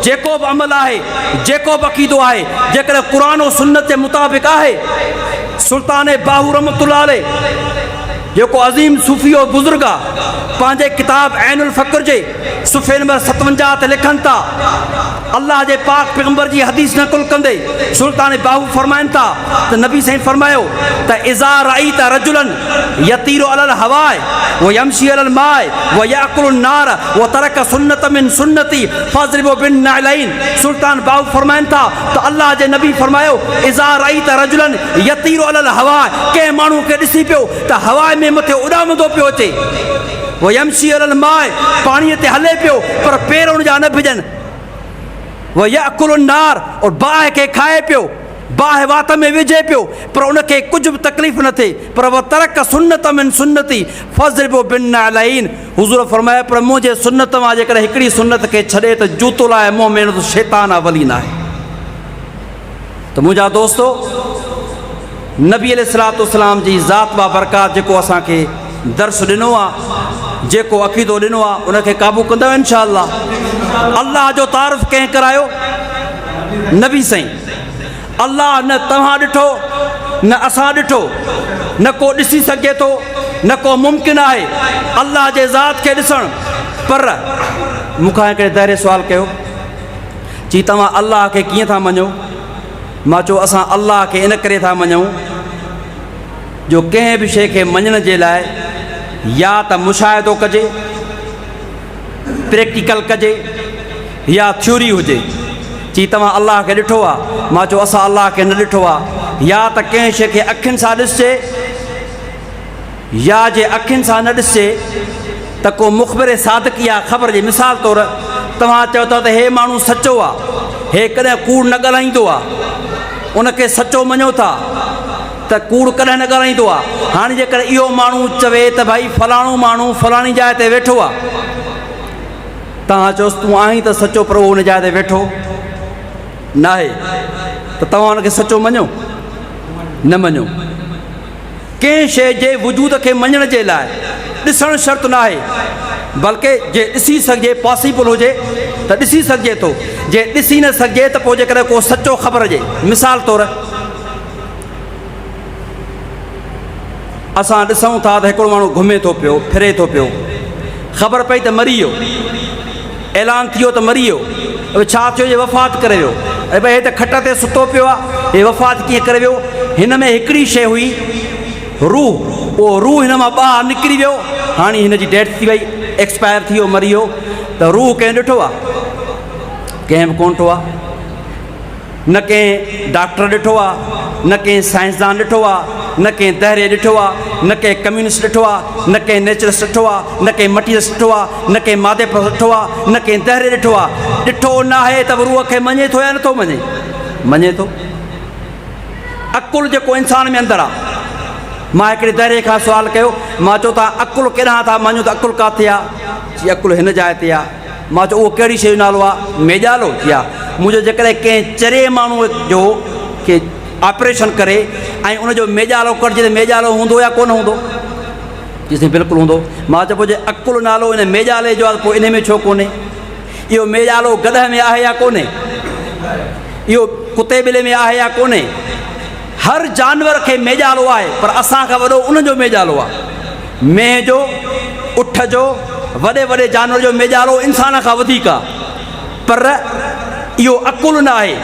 जेको बि अमल आहे जेको बि अक़ीदो आहे जेकॾहिं क़ुर ऐं सुन्नत जे मुताबिक़ आहे सुल्तान बाहू रहमतुल्लाह अलैह जेको अज़ीम सूफ़ी और बुज़ुर्ग आहे पंहिंजे किताब ऐनुल फ़क्र जे सुफ़े नंबर 57 ते लिखनि था अल्लाह जे पाक पैगंबर जी हदीस नक़ुल कंदे सुल्तान बाहू फरमाइनि था त नबी साईं फरमायो त इज़ा रअयत रजुलन यतीरु अलल हवाए व यमशी अलल माए व याकुलु नार व तरक सुन्नत मिन सुन्नती फज़रिबु बिन नालैन सुल्तान बाहू फरमाइनि था त अल्लाह जे नबी फरमायो इज़ा रअयत रजुलन यतीरु अलल हवाए कंहिं माण्हू खे ॾिसी पियो त हवा में मथे उॾामंदो पियो अचे वो यमशी अलल माए पाणीअ ते हले पियो पर पेर उनजा न भिजनि वो याकुलु नार और बाहि खे खाए पियो बाहि वात में विझे पियो पर उनखे कुझु बि तकलीफ़ न थिए पर वो तरक सुन्नत मिन सुन्नती फज़रिबु बिन नालैन हुज़ूर फरमाया पर मुंहिंजे सुन्नत मां जेकॾहिं हिकिड़ी सुन्नत खे छॾे त जूतो लाइ मुंहुं में न त शैतान आहे वली न आहे त मुंहिंजा दोस्तो नबी अलैहिस्सलाम जी ज़ात वा बरक़ात जेको असांखे दर्स ॾिनो आहे जेको अक़ीदो ॾिनो आहे उनखे क़ाबू कंदव इंशाअल्लाह अल्लाह जो तारीफ़ कंहिं करायो नबी साईं अल्लाह न तव्हां ॾिठो न असां ॾिठो न को ॾिसी सघे थो न को मुमकिन आहे अल्लाह जे ज़ात खे ॾिसणु पर मूंखां हिकिड़े दायरे सुवाल कयो चई तव्हां अल्लाह खे कीअं था मञो मां चयो असां अल्लाह खे इन करे था मञूं जो कंहिं बि शइ खे मञण जे लाइ या त मुशाहिदो कजे प्रैक्टिकल कजे या थ्योरी हुजे चई तव्हां अल्लाह खे ॾिठो आहे मां चयो असां अल्लाह खे न ॾिठो आहे या त कंहिं शइ खे अखियुनि सां ॾिसजे या जे अखियुनि सां न ॾिसजे त को मुख़बिर सादिक़ या ख़बर जी मिसाल तौरु तव्हां चओ था त हे माण्हू सचो आहे हे कॾहिं कूड़ न ॻाल्हाईंदो आहे उनखे सचो मञो था त कूड़ कॾहिं न ॻाल्हाईंदो आहे हाणे जेकर इहो माण्हू चवे त भाई फलाणो माण्हू फलाणी जाइ ते वेठो आहे तव्हां चयोसि तूं आहीं त सचो पर उहो हुन जाइ ते वेठो न आहे त तव्हां हुनखे सचो मञो न मञो कंहिं शइ जे वजूद खे मञण जे लाइ ॾिसणु शर्त न आहे बल्कि जे ॾिसी सघिजे पॉसिबल हुजे त ॾिसी सघिजे थो जे ॾिसी न सघिजे त पोइ जेकॾहिं को सचो ख़बर हुजे मिसाल तौरु असां ॾिसूं था त हिकिड़ो माण्हू घुमे थो पियो फिरे थो पियो ख़बर पई त मरी वियो ऐलान थियो त मरी वियो छा थियो जे वफ़ात करे वियो अरे भई हे त खट ते सुतो पियो आहे हे वफ़ात कीअं करे वियो हिन में हिकिड़ी शइ हुई रूह उहो रूह हिन मां ॿाहिरि निकिरी वियो हाणे हिन जी डेथ थी वई एक्सपायर थी वियो मरी वियो त रूह कंहिं ॾिठो आहे कंहिं बि कोन ॾिठो आहे न कंहिं डॉक्टर ॾिठो आहे न कंहिं साइंसदान ॾिठो आहे न कंहिं दहरे ॾिठो आहे न कंहिं कम्यूनिस्ट ॾिठो आहे न कंहिं नेचुरलिस्ट ॾिठो आहे न कंहिं मटीरियलिस्ट ॾिठो आहे न कंहिं मादे पर ॾिठो आहे न कंहिं दहरे ॾिठो आहे ॾिठो न आहे त रूह खे मञे थो या नथो मञे मञे थो अकुल जेको इंसान में अंदरि आहे मां हिकिड़े दाइरे खां सुवाल कयो, मां चयो तव्हां अकुल केॾां था? मां चयो त अकुल किथे आहे? जी अकुल हिन जाइ ते आहे। मां चयो उहो कहिड़ी शइ जो नालो आहे? मेजालो। जी हा। मुंहिंजो जेकॾहिं कंहिं चरे माण्हूअ जो के ऑपरेशन करे ऐं उनजो मेजालो कढिजे त मेजालो हूंदो या कोन हूंदो? जी साईं बिल्कुलु हूंदो। मां चयो पोइ जे अकुल नालो इन मेजाले जो आहे पोइ इन में छो कोन्हे? इहो मेजालो गदह में आहे या कोन्हे? इहो कुते ॿिले में आहे या कोन्हे? हर जानवर खे मेजालो आहे, पर असांखां वॾो उनजो मेजालो आहे। मेंह जो, उठ जो, वॾे वॾे जानवर जो मेजालो इंसान खां वधीक आहे, पर इहो अकुल न आहे।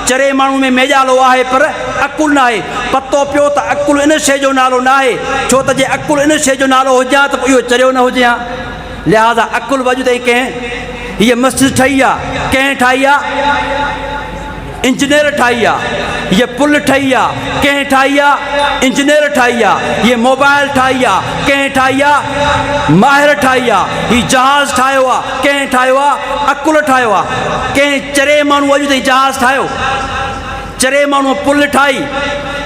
चरे माण्हू में मेजालो आहे पर अकुल न आहे। पतो पियो त अकुल इन शइ जो नालो न आहे, छो त जे अकुल इन शइ जो नालो हुजे हा त पोइ इहो चरियो न हुजे हा। लिहाज़ा अकुल वजू ताईं कंहिं हीअ मस्जिद ठही आहे, कंहिं ठाही आहे? इंजीनियर ठाही आहे। हीअ पुल ठही आहे, कंहिं ठाही आहे? इंजीनियर ठाही आहे। हीअ मोबाइल ठाही आहे, कंहिं ठाही आहे? माहिर ठाही आहे। हीअ जहाज़ ठाहियो आहे, कंहिं ठाहियो आहे? अकुल ठाहियो आहे। कंहिं चरे माण्हू अॼु ताईं जहाज़ ठाहियो? चरे माण्हू पुल ठाही,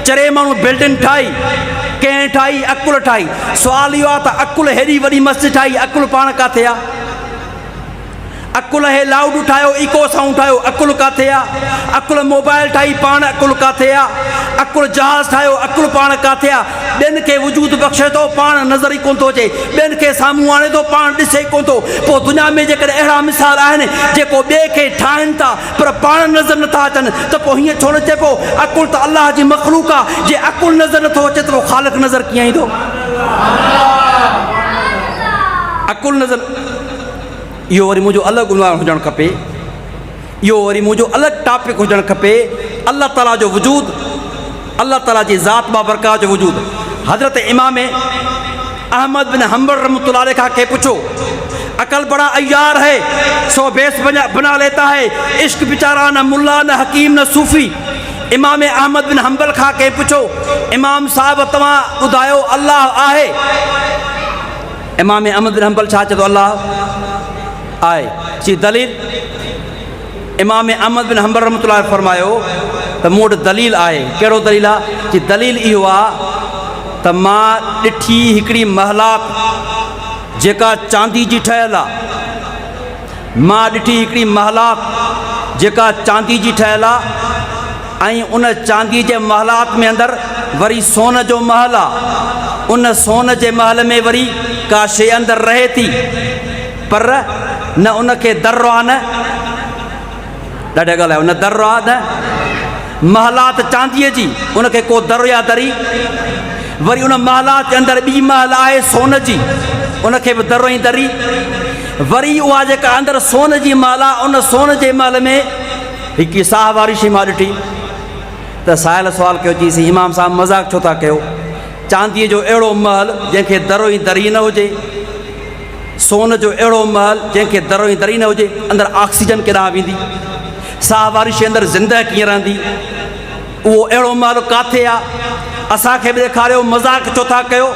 चरे माण्हू बिल्डिंग ठाही, कंहिं ठाही? अकुल ठाही। सुवाल इहो आहे त अकुल हेॾी वॾी मस्जिद ठाही, अकुल पाण किथे आहे? अकुल हे लाउड ठाहियो, इको साउंड ठाहियो, अकुल किथे आहे? अकुल मोबाइल ठाही, पाण अकुल किथे आहे? अकुल जहाज़ ठाहियो, अकुल पाण किथे आहे? ॿियनि खे वजूद बख़्शे थो, पाण नज़र ई कोन थो अचे। ॿियनि खे साम्हूं आणे थो, पाण ॾिसे कोन थो। पोइ दुनिया में जेकॾहिं अहिड़ा मिसाल आहिनि जेको ॿिए खे ठाहिनि था पर पाण नज़र नथा अचनि, त पोइ हीअं छो न चए पोइ अकुल त अलाह जी मख़लूक आहे। जे अकुल नज़र नथो अचे त पोइ ख़ालिक़ नज़र कीअं ईंदो? अकुल नज़र। इहो वरी मुंहिंजो अलॻि उनवान हुजणु खपे, इहो वरी मुंहिंजो अलॻि टॉपिक हुजणु खपे। अल्लाह ताला जो वजूद, अल्लाह ताला जी ज़ात बाबरकात जो वजूद। हज़रत इमाम अहमद बिन हम्बल रहमतुल्लाह अलैह खां कंहिं पुछो, अकल बड़ा अय्यार है, सो बेस बना लेता है, इश्क बेचारा न मुल्ला न हकीम न सूफ़ी। इमाम अहमद बिन हम्बल खां कंहिं पुछो, इमाम साहिब तव्हां ॿुधायो अल्लाह आहे? इमाम अहमद बिन हम्बल छा चए थो? अल्लाह आहे। जी दलील? इमाम अहमद बिन हम्बल रहमतुल्लाह फरमायो त मूं वटि दलील आहे। कहिड़ो दलील आहे? जी दलील इहो आहे त मां ॾिठी हिकिड़ी महलात जेका चांदी जी ठहियल आहे। मां ॾिठी हिकिड़ी महलात जेका चांदी जी ठहियल आहे, ऐं उन चांदी जे महलात में अंदरि वरी सोन जो महल आहे। उन सोन जे महल में वरी का शइ अंदरि रहे थी, पर न उनखे दर्रो आहे, न ॾाढा ॻाल्हि आहे, न दर्रो आहे, न महलात चांदीअ जी, उनखे को दर या दरी। वरी उन महलात जे अंदरि ॿी महल आहे सोन जी, उनखे बि दर ऐं दरी। वरी उहा जेका अंदरि सोन जी महल आहे, उन सोन जे महल में हिकु साह वारी शइ मां ॾिठी। त साहिल सुवाल कयो, चईसीं इमाम साहिबु मज़ाक छो था कयो? चांदीअ जो अहिड़ो महल जंहिंखे दर ऐं दरी न हुजे, सोन जो अहिड़ो महल जंहिंखे दर ऐं दरी न हुजे, अंदरि ऑक्सीजन केॾांहुं वेंदी? साह वारी शइ अंदरि ज़िंदह कीअं रहंदी? उहो अहिड़ो महल किथे आहे? असांखे बि ॾेखारियो, मज़ाक छो था कयो?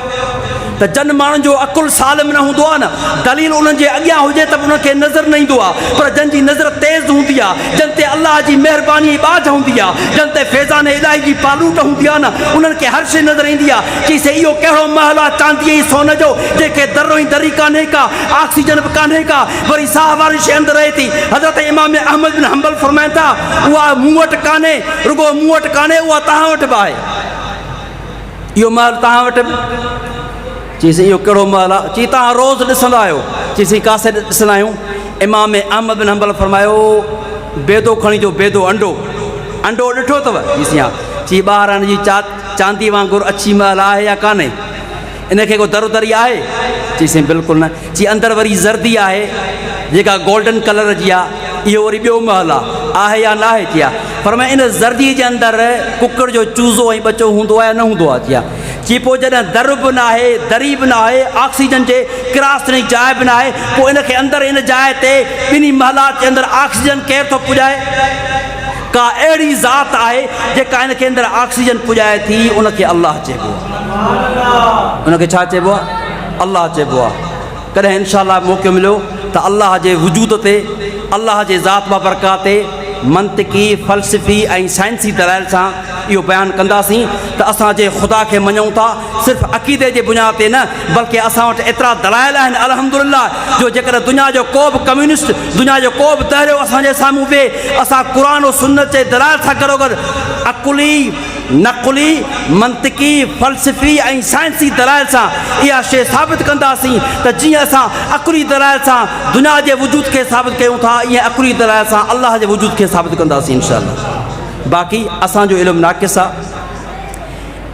त जन माण्हुनि जो अकुल सालिम न हूंदो आहे न, दलील उन्हनि जे अॻियां हुजे त उनखे नज़र न ईंदो आहे, पर जन जी नज़र तेज़ हूंदी आहे, जन ते अलाह जी महिरबानी जी बाज हूंदी आहे, जन ते फैज़ान इलाही जी पालूट हूंदी आहे न, उन्हनि खे हर शइ नज़र ईंदी आहे। चईसीं इहो कहिड़ो महल आहे चांदीअ ऐं सोन जो जंहिंखे दर ऐं दरी कान्हे का, ऑक्सीजन बि कान्हे का, वरी साह वारी शइ अंदरि रहे थी। हज़रत इमाम अहमद बिन हम्बल फरमाइनि था, उहा मूं वटि कान्हे, रुगो मूं वटि कान्हे, उहा तव्हां वटि बि आहे। इहो महल तव्हां वटि बि? चईसीं इहो कहिड़ो महल आहे? चई तव्हां रोज़ु ॾिसंदा आहियो। चईसीं कासे ॾिसंदा आहियूं? इमाम अहमद बिन हम्बल फरमायो, बेदो खणी जो, बेदो अंडो, अंडो ॾिठो अथव? चईसीं हा। चई ॿारनि जी चांदी वांगुरु अछी महल आहे या कान्हे? इनखे को दर दरी आहे? चईसीं बिल्कुलु न। चई अंदरि वरी ज़र्दी आहे जेका गोल्डन कलर जी आहे, इहो वरी ॿियो महल आहे या न आहे? चई फरमाए इन ज़र्दीअ जे अंदरि कुकड़ जो चूज़ो ऐं ॿचो हूंदो आहे या न हूंदो आहे? चई पोइ जॾहिं दर बि न आहे, दरी बि न आहे, ऑक्सीजन जे क्रास जी जाइ बि न आहे, पोइ इनखे अंदरि इन जाइ ते ॿिन्ही महलात जे अंदरि ऑक्सीजन केरु थो पुॼाए? का अहिड़ी ज़ात आहे जेका इनखे अंदरि ऑक्सीजन पुॼाए थी, उनखे अलाह चइबो आहे। उनखे छा चइबो आहे? अलाह चइबो आहे। कॾहिं इनशा अलाह मौक़ो मिलियो त अलाह जे वजूद ते, अलाह जे ज़ात बाबरकात ते منطقی فلسفی ऐं साइंसी दलाइल सां इहो बयानु कंदासीं त असां जे ख़ुदा खे मञूं था सिर्फ़ु अक़ीदे जे बुनियाद ते न बल्कि असां वटि एतिरा दलाइल आहिनि अल्हम्दुलिल्लाह जो जेकर दुनिया जो को बि कम्युनिस्ट दुनिया जो को बि दहरियो असांजे साम्हूं वेह असां क़ुरान और सुन्नत जे दलाइल सां गॾो गॾु अकुली नक़ुली मंतिकी फ़लसफ़ी ऐं साइंसी दलाइल सां इहा शइ साबित कंदासीं त जीअं असां अकुली दलाइल सां दुनिया जे वजूद खे साबित कयूं था ईअं अकुली दलाइल सां अल्लाह जे वजूद खे साबित कंदासीं इंशाअल्लाह। बाक़ी असांजो इल्मु नाक़िस आहे।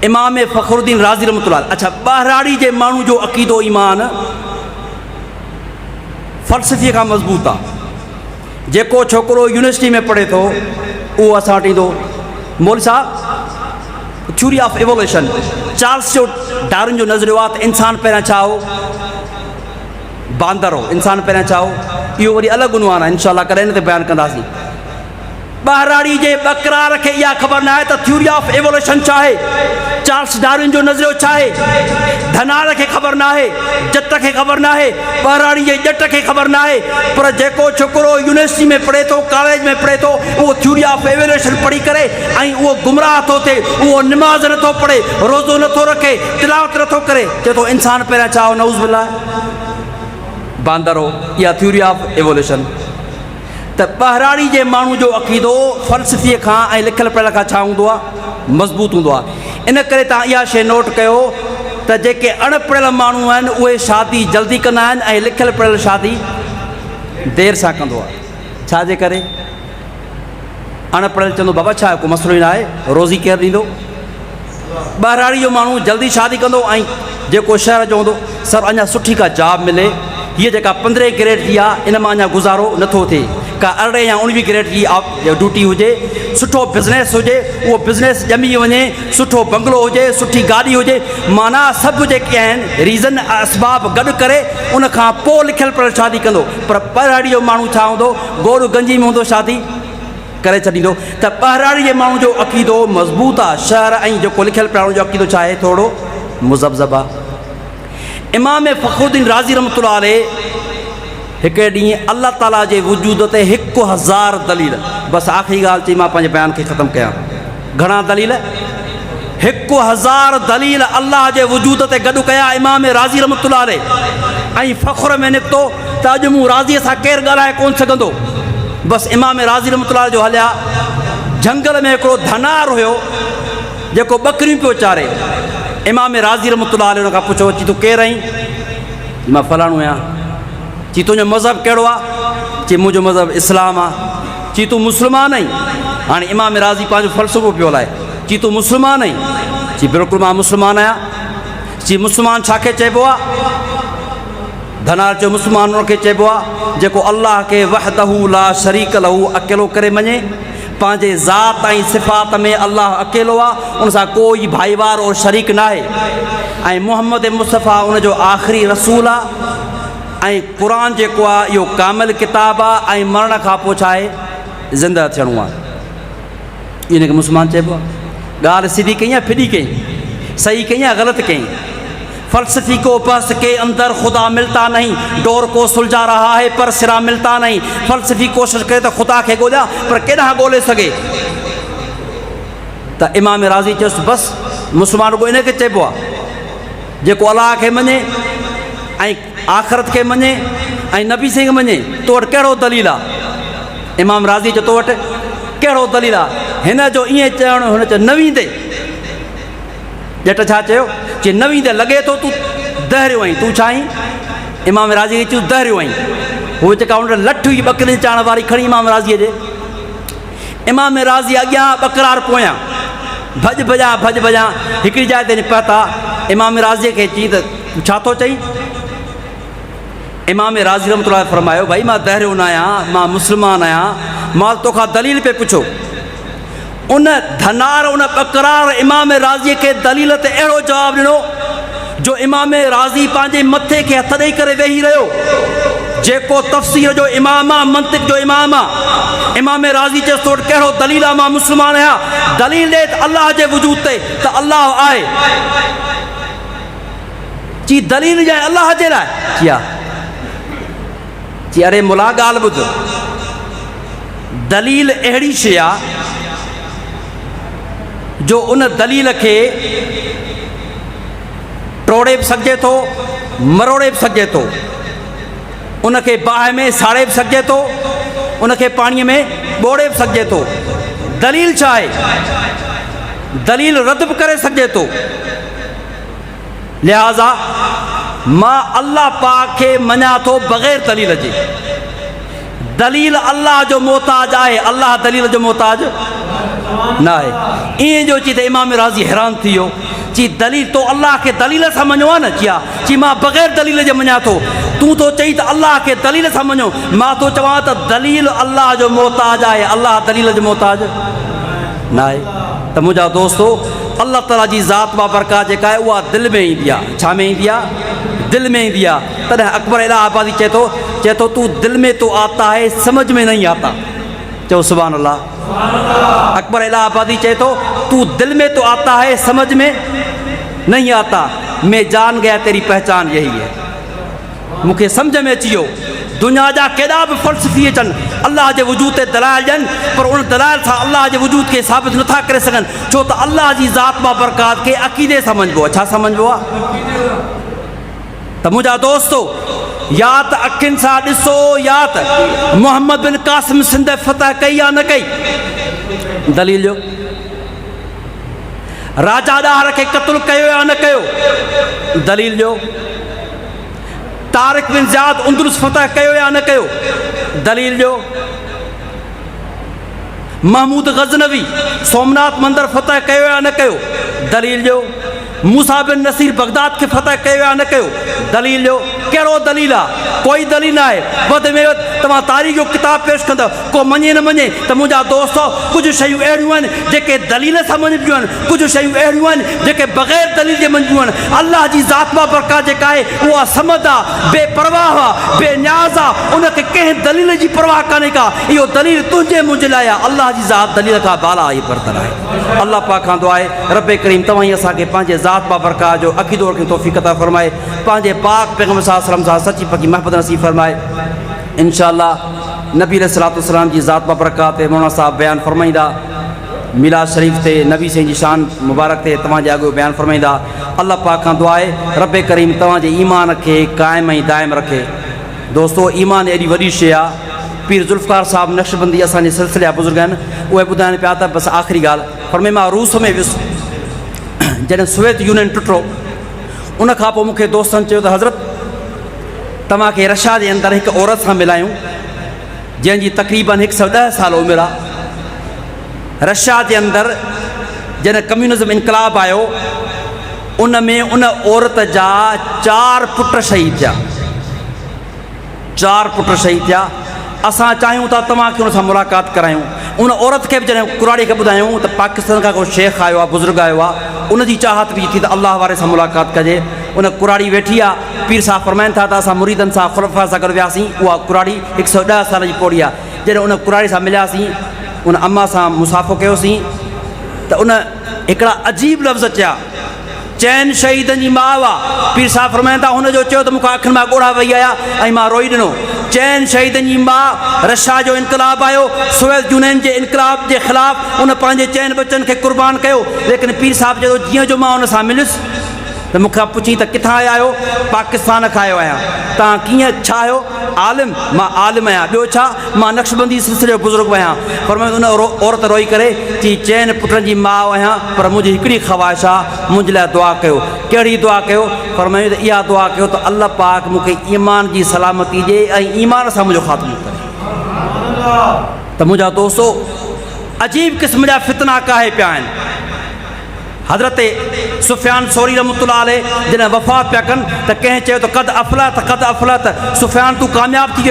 इमाम फ़खरुद्दीन राज़ी रहमतुल्लाह अच्छा ॿाहिराड़ी जे माण्हू जो अक़ीदो ईमान फ़लसफ़ीअ खां मज़बूत आहे। जेको छोकिरो यूनिवर्सिटी में पढ़े थो उहो असां वटि ईंदो मौलवी साहब थ्योरी ऑफ एवोल्यूशन चार्ल्स जो डार्विन जो नज़रियो आहे त इंसान पहिरियां छा हो बांदर हो इंसान पहिरियां छा हो इहो वरी अलॻि उनवान आहे इंशाअल्लाह कॾहिं हिन ते बयानु कंदासीं। ॿाहिराड़ी जे बकरार खे इहा ख़बर न आहे त थ्योरी ऑफ एवोल्यूशन छा आहे चार्ल्स डार्विन जो नज़रियो छा आहे धनार खे ख़बर न आहे जट खे ख़बर न आहे ॿाहिराड़ी जे ॼट खे ख़बर न आहे पर जेको छोकिरो यूनिवर्सिटी में पढ़े थो कॉलेज में पढ़े थो उहो थ्योरी ऑफ एवोल्यूशन पढ़ी करे ऐं उहो गुमराह थो थिए उहो निमाज़ नथो पढ़े रोज़ो नथो रखे तिलावत नथो करे चए थो इंसान पहिरियां छा हो नऊज़ बिल्लाह बांदर हो इहा थ्योरी ऑफ एवोल्यूशन। त ॿाहिराड़ी जे माण्हू जो अक़ीदो फ़लसफ़ीअ खां ऐं लिखियलु पढ़ियल खां छा हूंदो आहे मज़बूत हूंदो आहे। इन करे तव्हां इहा शइ नोट कयो त जेके अणपढ़ियल माण्हू आहिनि उहे शादी जल्दी कंदा आहिनि ऐं लिखियलु पढ़ियल शादी देरि सां कंदो आहे। छाजे करे अणपढ़ियल चवंदो बाबा छा को मसइलो ई न आहे रोज़ी केरु ॾींदो। ॿाहिराड़ी जो माण्हू जल्दी शादी कंदो ऐं जेको शहर जो हूंदो सर अञा सुठी का जॉब मिले हीअ जेका 15 ग्रेड जी आहे इन मां अञा गुज़ारो नथो थिए का 18 या 19 ग्रेड जी ड्यूटी हुजे सुठो बिज़नेस हुजे उहो बिज़नेस ॼमी वञे सुठो बंगलो हुजे सुठी गाॾी हुजे माना सभु जेके आहिनि रीज़न असबाब गॾु करे उन खां पोइ लिखियलु पढ़ियल शादी कंदो। पर ॿाहिराड़ी जो माण्हू छा हूंदो गोड़ गंजी में हूंदो शादी करे छॾींदो। त ॿाहिराड़ी जे माण्हू जो अक़ीदो मज़बूत आहे शहर ऐं जेको लिखियलु पढ़ियल जो अक़ीदो छा आहे थोरो मुज़बज़ब आहे। इमाम फ़खरुद्दीन राज़ी रहमतुल्लाह अलैह हिकिड़े ॾींहुं अल्लाह ताला जे वजूद ते 1000 दलील बसि आख़िरी ॻाल्हि चई मां पंहिंजे बयान खे ख़तमु कयां घणा दलील 1000 दलील अल्लाह जे वजूद ते गॾु कया इमाम राज़ी रहमतुल्लाह अलैह ऐं फ़ख्र में निकितो त अॼु मूं राज़ीअ सां केरु ॻाल्हाए कोन सघंदो। बसि इमाम राज़ी रहमतुल्लाह जो हलिया झंगल में हिकिड़ो धनार हुयो जेको ॿकरियूं पियो चारे इमाम राज़ी रहमतुल्लाह अलैह हुन खां पुछो चई तूं केरु आहीं मां फलाणो आहियां चई तुंहिंजो मज़हब कहिड़ो आहे चई मुंहिंजो मज़हब इस्लाम आहे चई तूं मुस्लमान आहीं हाणे इमाम राज़ी पंहिंजो फ़लसफ़ो पियो हलाए चई तूं मुस्लमान आहीं चई बिल्कुलु मां मुस्लमान आहियां चई मुस्लमान छा खे चइबो आहे धनार जो मुस्लमान उनखे चइबो आहे जेको अल्लाह खे वहदहू ला शरीक लहू अकेलो करे मञे पंहिंजे ज़ात ऐं सिफ़ात में अल्लाह अकेलो आहे उन सां कोई भाईवार और शरीक न आहे ऐं मुहम्मद मुस्तफ़ा उनजो आख़िरी रसूल आहे ऐं क़ुरान जेको आहे इहो कामिल किताबु आहे ऐं मरण खां पोइ छा आहे ज़िंदा थियणो आहे इनखे मुस्लमान चइबो आहे। ॻाल्हि सिधी कई या फिटी कई सही कई या ग़लति कई फ़लसफ़ी को बस के अंदर खुदा मिलता नहीं डोर को सुलझा रहा है पर सिरा मिलता नहीं फ़लसफ़ी कोशिशि करे त ख़ुदा खे ॻोल्हियां पर केॾांहुं ॻोल्हे सघे। त इमाम राज़ी चयोसि बसि मुस्लमान रुॻो इनखे चइबो आहे जेको अलाह खे मञे ऐं आख़िरत खे मञे ऐं नबी सिंह मञे तो वटि कहिड़ो दलील आहे। इमाम राज़ी चयो तो वटि कहिड़ो दलील आहे हिन जो ईअं चवणु हुन चयो नवीं ते ॼट छा चयो चई नवीं ते लॻे थो तूं दहरियो आहीं तूं छा आहीं इमाम राज़ी खे चयो दहरियो आहीं उहो जेका हुन लठ हुई ॿकरी चाण वारी खणी इमाम राज़ीअ जे इमाम राज़ी अॻियां ॿकरार पोयां भॼ भॼां हिकिड़ी जाइ ते पहुता इमाम राज़ीअ खे चई त तूं छा थो चई इमाम राज़ी रहमतुल्लाह फरमायो भाई मां दहरियो न आहियां मां मुस्लमान आहियां मां तोखां दलील पे पुछो उन धनार उन ॿकरार इमाम राज़ीअ खे दलील ते अहिड़ो जवाबु ॾिनो जो इमाम राज़ी पंहिंजे मथे खे हथ ॾेई करे वेही रहियो जेको तफ़सीर जो इमाम आहे मंतिक जो इमाम आहे इमाम राज़ी चयोसि तो वटि कहिड़ो दलील आहे मां मुस्लमान आहियां दलील ॾे त अल्लाह जे वजूद ते त अल्लाह आहे चई दलील ॼाए अल्लाह जे लाइ चई अरे मुला ॻाल्हि ॿुध दलील अहिड़ी शइ आहे जो उन दलील खे टोड़े बि सघिजे थो, मरोड़े बि सघिजे थो, उनखे बाहि में साड़े बि सघिजे थो, उनखे पाणीअ में ॿोड़े बि सघिजे थो। दलील छा आहे? दलील रद्द बि करे सघिजे थो। लिहाज़ा मां अल्लाह पाक खे मञा थो बग़ैर दलील जे। दलील अल्लाह जो मोहताज आहे, अल्लाह दलील जो मोहताज न आहे। ईअं जो चई त इमाम राज़ी हैरान थी वियो, चई दलील तो अल्लाह खे दलील सां मञो आहे न? चई मां बग़ैर दलील जे मञा थो। तूं तो चई त अल्लाह खे दलील सां मञो, मां तो चवां त दलील अल्लाह जो मोहताज आहे, अल्लाह दलील जो मोहताज न आहे। त मुंहिंजा दोस्तो, अल्लाह ताला जी ज़ात बाबरकात जेका आहे उहा दिलि में ईंदी आहे। छा में ईंदी आहे? दिलि में ईंदी आहे। तॾहिं अकबर इलाहाबादी चए थो तूं दिलि में तो आता है, समझ में नहीं आता। चओ सुभान अल्लाह। अकबर इलाहाबादी चए थो तूं दिलि में तो आता है, समझ में नहीं आता। मैं जान गया तेरी पहचान यही है। मूंखे सम्झ में अची वियो दुनिया जा केॾा बि फ़लसफ़ी अचनि, अल्लाह जे वजूद ते दलाइल ॾियनि, पर उन दलाइल सां अल्लाह जे वजूद खे साबित नथा करे सघनि, छो त अल्लाह जी ज़ात बाबरकात खे अक़ीदे सां मञिबो आहे। छा सम्झिबो आहे? त मुंहिंजा दोस्तो, या त अखियुनि सां ॾिसो, या त मोहम्मद बिन क़ासिम सिंध फतह कई या न कई? दलील जो। राजा ॾाहर खे क़त्ल कयो या न कयो? दलील जो। तारिक बिन ज़ियाद उंदुरुस फतह कयो या न कयो? दलील जो। महमूद गज़नवी सोमनाथ मंदिर फतह कयो या न कयो? दलील जो। मूसा बिन नसीर बगदाद खे फतह कयो या न कयो? दलील जो। कहिड़ो दलील आहे? कोई दलील न आहे। वध में वधि तव्हां तारीख़ जो किताब पेश कंदव, को मञे न मञे। त मुंहिंजा दोस्तो, कुझु शयूं अहिड़ियूं आहिनि जेके दलील सां मञिबियूं आहिनि, कुझु शयूं अहिड़ियूं आहिनि जेके बग़ैर दलील जे मञिबियूं आहिनि। अल्लाह जी ज़ात बाबरकात जेका आहे उहा समद आहे, बेपरवाह आहे, बेनियाज़ आहे, उनखे कंहिं दलील जी परवाह कान्हे का। इहो दलील तुंहिंजे मुंहिंजे लाइ आहे। अल्लाह जी ज़ात दलील खां बाला आहे, बरतर आहे। अल्लाह पाक खां दुआ आहे रब करीम तव्हां ई असांखे पंहिंजे ज़ात बाबरकात जो अक़ीदो रखण जी तौफ़ीक़ अता फ़रमाए, पंहिंजे पाक पैगम्बर सल्लल्लाहु अलैहि वसल्लम सां सची पकी महबत नसीब फ़रमाए। इंशाअल्लाह नबी अलैहिस्सलाम जी ज़ात बाबरकात ते मौलाना साहब बयान फ़रमाईंदा, मिलाद शरीफ़ ते नबी साईं जी शान मुबारक ते तव्हांजे अॻु बयान फ़रमाईंदा। अल्लाह पाक खां दुआ आहे रब करीम तव्हांजे ईमान खे क़ाइम ऐं दाइम रखे। दोस्तो, ईमान एॾी वॾी शइ आहे। पीर ज़ुल्फ़कार साहब नक्शबंदी असांजे सिलसिले जा बुज़ुर्ग आहिनि, उहे ॿुधाइनि पिया त बसि आख़िरी ॻाल्हि फरमाए मां रूस में वियुसि। जॾहिं सोवियत यूनियन टुटो, उन खां पोइ मूंखे दोस्तनि चयो त हज़रत तव्हांखे रशिया जे अंदरि हिकु औरत सां मिलायूं जंहिंजी तक़रीबन 110 साल उमिरि आहे। रशिया जे अंदरि जॾहिं कम्यूनिज़म इनक़लाब आयो, उन में उन औरत जा 4 पुट शहीद थिया। 4 पुट शहीद थिया। असां चाहियूं था तव्हांखे उन सां मुलाक़ात करायूं। उन औरत खे बि जॾहिं कुराड़ी खे ॿुधायूं त पाकिस्तान खां को शेख आयो आहे, बुज़ुर्ग आयो आहे, उनजी चाहत बि थी त अल्लाह वारे सां मुलाक़ात कजे। उन कुराड़ी वेठी आहे। पीर साहब फरमाइनि था त असां मुरीदनि सां ख़ुलफ़ा सां गॾु वियासीं। उहा कुराड़ी 110 साल जी पौड़ी आहे। जॾहिं उन कुराड़ी सां मिलियासीं, उन अम्मा सां मुसाफ़ो कयोसीं, त उन हिकिड़ा अजीब लफ़्ज़ चया। चैन शहीदनि जी माउ आहे। पीर साहब फरमाइनि था हुनजो चयो त मूंखां अखियुनि मां ॻोढ़ा वही आया ऐं मां रोई ॾिनो। चैन शहीदनि जी माउ, रशिया जो इनक़लाब आयो, सोवियत यूनियन जे इनक़लाब जे ख़िलाफ़ उन पंहिंजे चइनि बचनि खे क़ुर्बान कयो। लेकिन पीर साहब चयो जीअं जो मां उन सां मिलियुसि त मूंखां पुछी त किथां आया आहियो? पाकिस्तान खां आयो आहियां। तव्हां कीअं, छा आहियो? आलिम। मां आलिम आहियां। ॿियो छा? मां नक्शबंदी सिलसिले जो बुज़ुर्ग आहियां। पर मां उन औरत रोई करे चई चइनि पुटनि जी माउ आहियां, पर मुंहिंजी हिकिड़ी ख़्वाहिश आहे, मुंहिंजे लाइ दुआ कयो। कहिड़ी दुआ कयो? फरमायूं त इहा दुआ कयो त अल्लाह पाक मूंखे ईमान जी सलामती ॾिए ऐं ईमान सां मुंहिंजो ख़ात्मो करे। त मुंहिंजा दोस्तो, अजीब क़िस्म जा फितना काहे पिया आहिनि। हज़रत सुफ़ियान सौरी रहमतुल्लाह अलैह जॾहिं वफ़ात पिया कनि त कंहिं चयो त कद अफ़लत सुफ़ियान तूं कामयाबु थी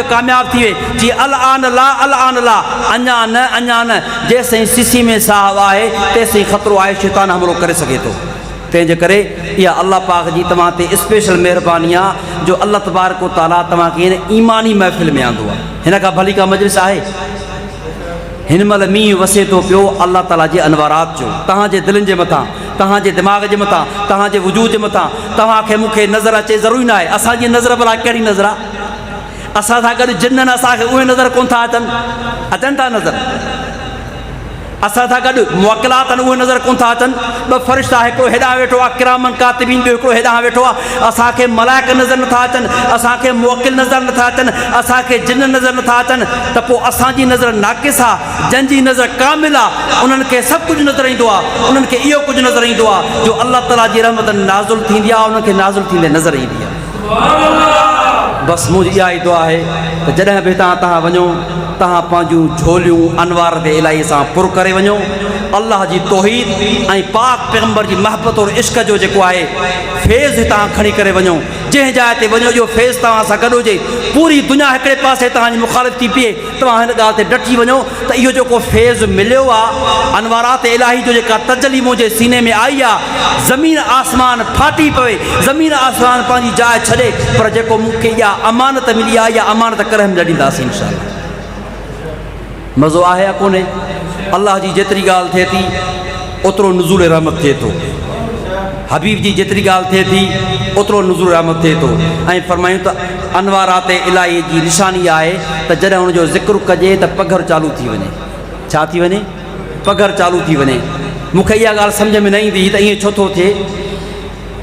वियो। जी अल आन ला, अञा न। जेसिताईं सिसी में साहु आहे तेसिताईं ख़तरो आहे, शैतान हमिलो करे सघे थो। तंहिंजे करे इहा अल्लाह पाक जी तव्हां ते स्पेशल महिरबानी आहे जो अल्लाह तबारक व तआला तव्हांखे हिन ईमानी महफ़िल में आंदो आहे। हिन खां भली का मजलिस आहे? हिन महिल मींहुं वसे थो पियो अल्लाह ताला जे अनवारात जो, तव्हांजे दिलनि जे मथां, तव्हांजे दिमाग़ जे मथां, तव्हांजे वजूद जे मथां। तव्हांखे मूंखे नज़र अचे ज़रूरी न आहे। असांजी नज़र भला कहिड़ी नज़र आहे? असां सां गॾु जिन्ननि असांखे उहे नज़र कोन था अचनि था नज़र। असां सां गॾु मुवक्किलात आहिनि उहे नज़र कोन था अचनि। ॿ फ़रिश्ता हिकिड़ो हेॾां वेठो आहे किरामन कातिबीन, ॿियो हिकिड़ो हेॾां वेठो आहे। असांखे मलाइक नज़र नथा अचनि, असांखे मुवक्किल नज़र नथा अचनि, असांखे जिन नज़र नथा अचनि, त पोइ असांजी नज़र नाक़िस आहे। जंहिंजी नज़र कामिल आहे उन्हनि खे सभु कुझु नज़र ईंदो आहे, उन्हनि खे इहो कुझु नज़र ईंदो आहे जो अलाह ताला जी रहमत नाज़ुल थींदी आहे, उन्हनि खे नाज़ुल थींदे नज़र ईंदी आहे। बसि मुंहिंजी इहा ई दुआ आहे त जॾहिं बि तव्हां वञो तव्हां पंहिंजूं झोलियूं अनवार ते इलाही सां पुर करे वञो। अल्लाह जी तौहीद ऐं पाक पैगंबर जी महबत और इश्क जो जेको आहे फैज़ तव्हां खणी करे वञो। जंहिं जाइ ते वञो जो फैज़ तव्हां सां गॾु हुजे, पूरी दुनिया हिकिड़े पासे तव्हांजी मुखालिफ़ थी बीहे, तव्हां हिन ॻाल्हि ते डटी वञो त इहो जेको फैज़ मिलियो आहे अनवारात इलाही जो जेका तजली मुंहिंजे सीने में आई आहे, ज़मीन आसमान फाटी पवे, ज़मीन आसमान पंहिंजी जाइ छॾे, पर जेको मूंखे इहा अमानत मिली आहे इहा अमानत करे हम ॾींदासीं इंशाअल्लाह। मज़ो आहे या कोन्हे? अल्लाह जी जेतिरी ॻाल्हि थिए थी ओतिरो नुज़ूल रहमत थिए थो, हबीब जी जेतिरी ॻाल्हि थिए थी ओतिरो नुज़ूल रहमत थिए थो। ऐं फरमायूं त अनवारात इलाही जी निशानी आहे त जॾहिं हुनजो ज़िक्र कजे त पघर चालू थी वञे। छा थी वञे? पघर चालू थी वञे। मूंखे इहा ॻाल्हि सम्झ में न ईंदी त ईअं छो थो थिए,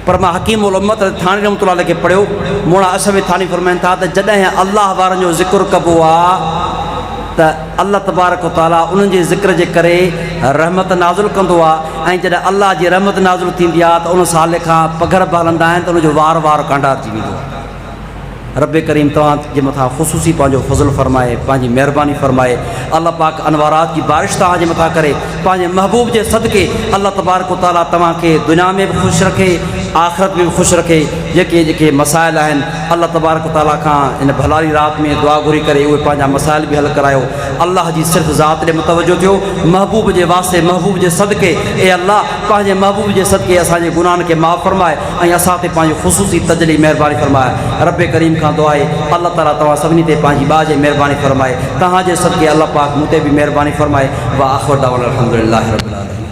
पर मां हकीम उल उम्मत थानी रहमतुल्लाह खे पढ़ियो। मोला अशफ़ थानी फरमाइनि था त जॾहिं अल्लाह वारनि जो ज़िक्र कबो आहे त अल्लाह तबारक व तआला उन्हनि जे ज़िक्र जे करे रहमत नाज़ुल कंदो आहे। ऐं जॾहिं अल्लाह जी रहमत नाज़ुल थींदी आहे त उन साल खां पघर बि हलंदा आहिनि त उनजो वार वार कांडा थी वेंदो आहे। रब करीम तव्हां जे मथां ख़ुसूसी पंहिंजो फज़ल फरमाए, पंहिंजी महिरबानी फरमाए। अल्लाह पाक अनवारात जी बारिश तव्हां जे मथां करे, पंहिंजे महबूब जे सदके अल्लाह तबारक व तआला तव्हांखे दुनिया में बि ख़ुशि रखे, आख़िरत में बि ख़ुशि रखे। जेके मसाइल आहिनि अल्लाह तबारक व तआला खां इन भलारी रात में दुआ घुरी करे उहे पंहिंजा मसाइल बि हल करायो। अल्लाह जी सिर्फ़ु ज़ात ॾे मुतवजो थियो, महबूब जे वास्ते, महबूब जे सदके। ए अल्लाह पंहिंजे महबूब जे सदके असांजे गुनाहनि खे माफ़ फरमाए ऐं असां ते पंहिंजी ख़ुसूसी तजली महिरबानी फरमाए। रब करीम खां दुआ आहे अल्लाह ताला तव्हां सभिनी ते पंहिंजी बाजे महिरबानी फरमाए, तव्हांजे सदके अल्लाह पाक मूं ते बि महिरबानी फरमाए। वा आख़िर दावाना अल्हम्दुलिल्लाहि रब्बिल आलमीन।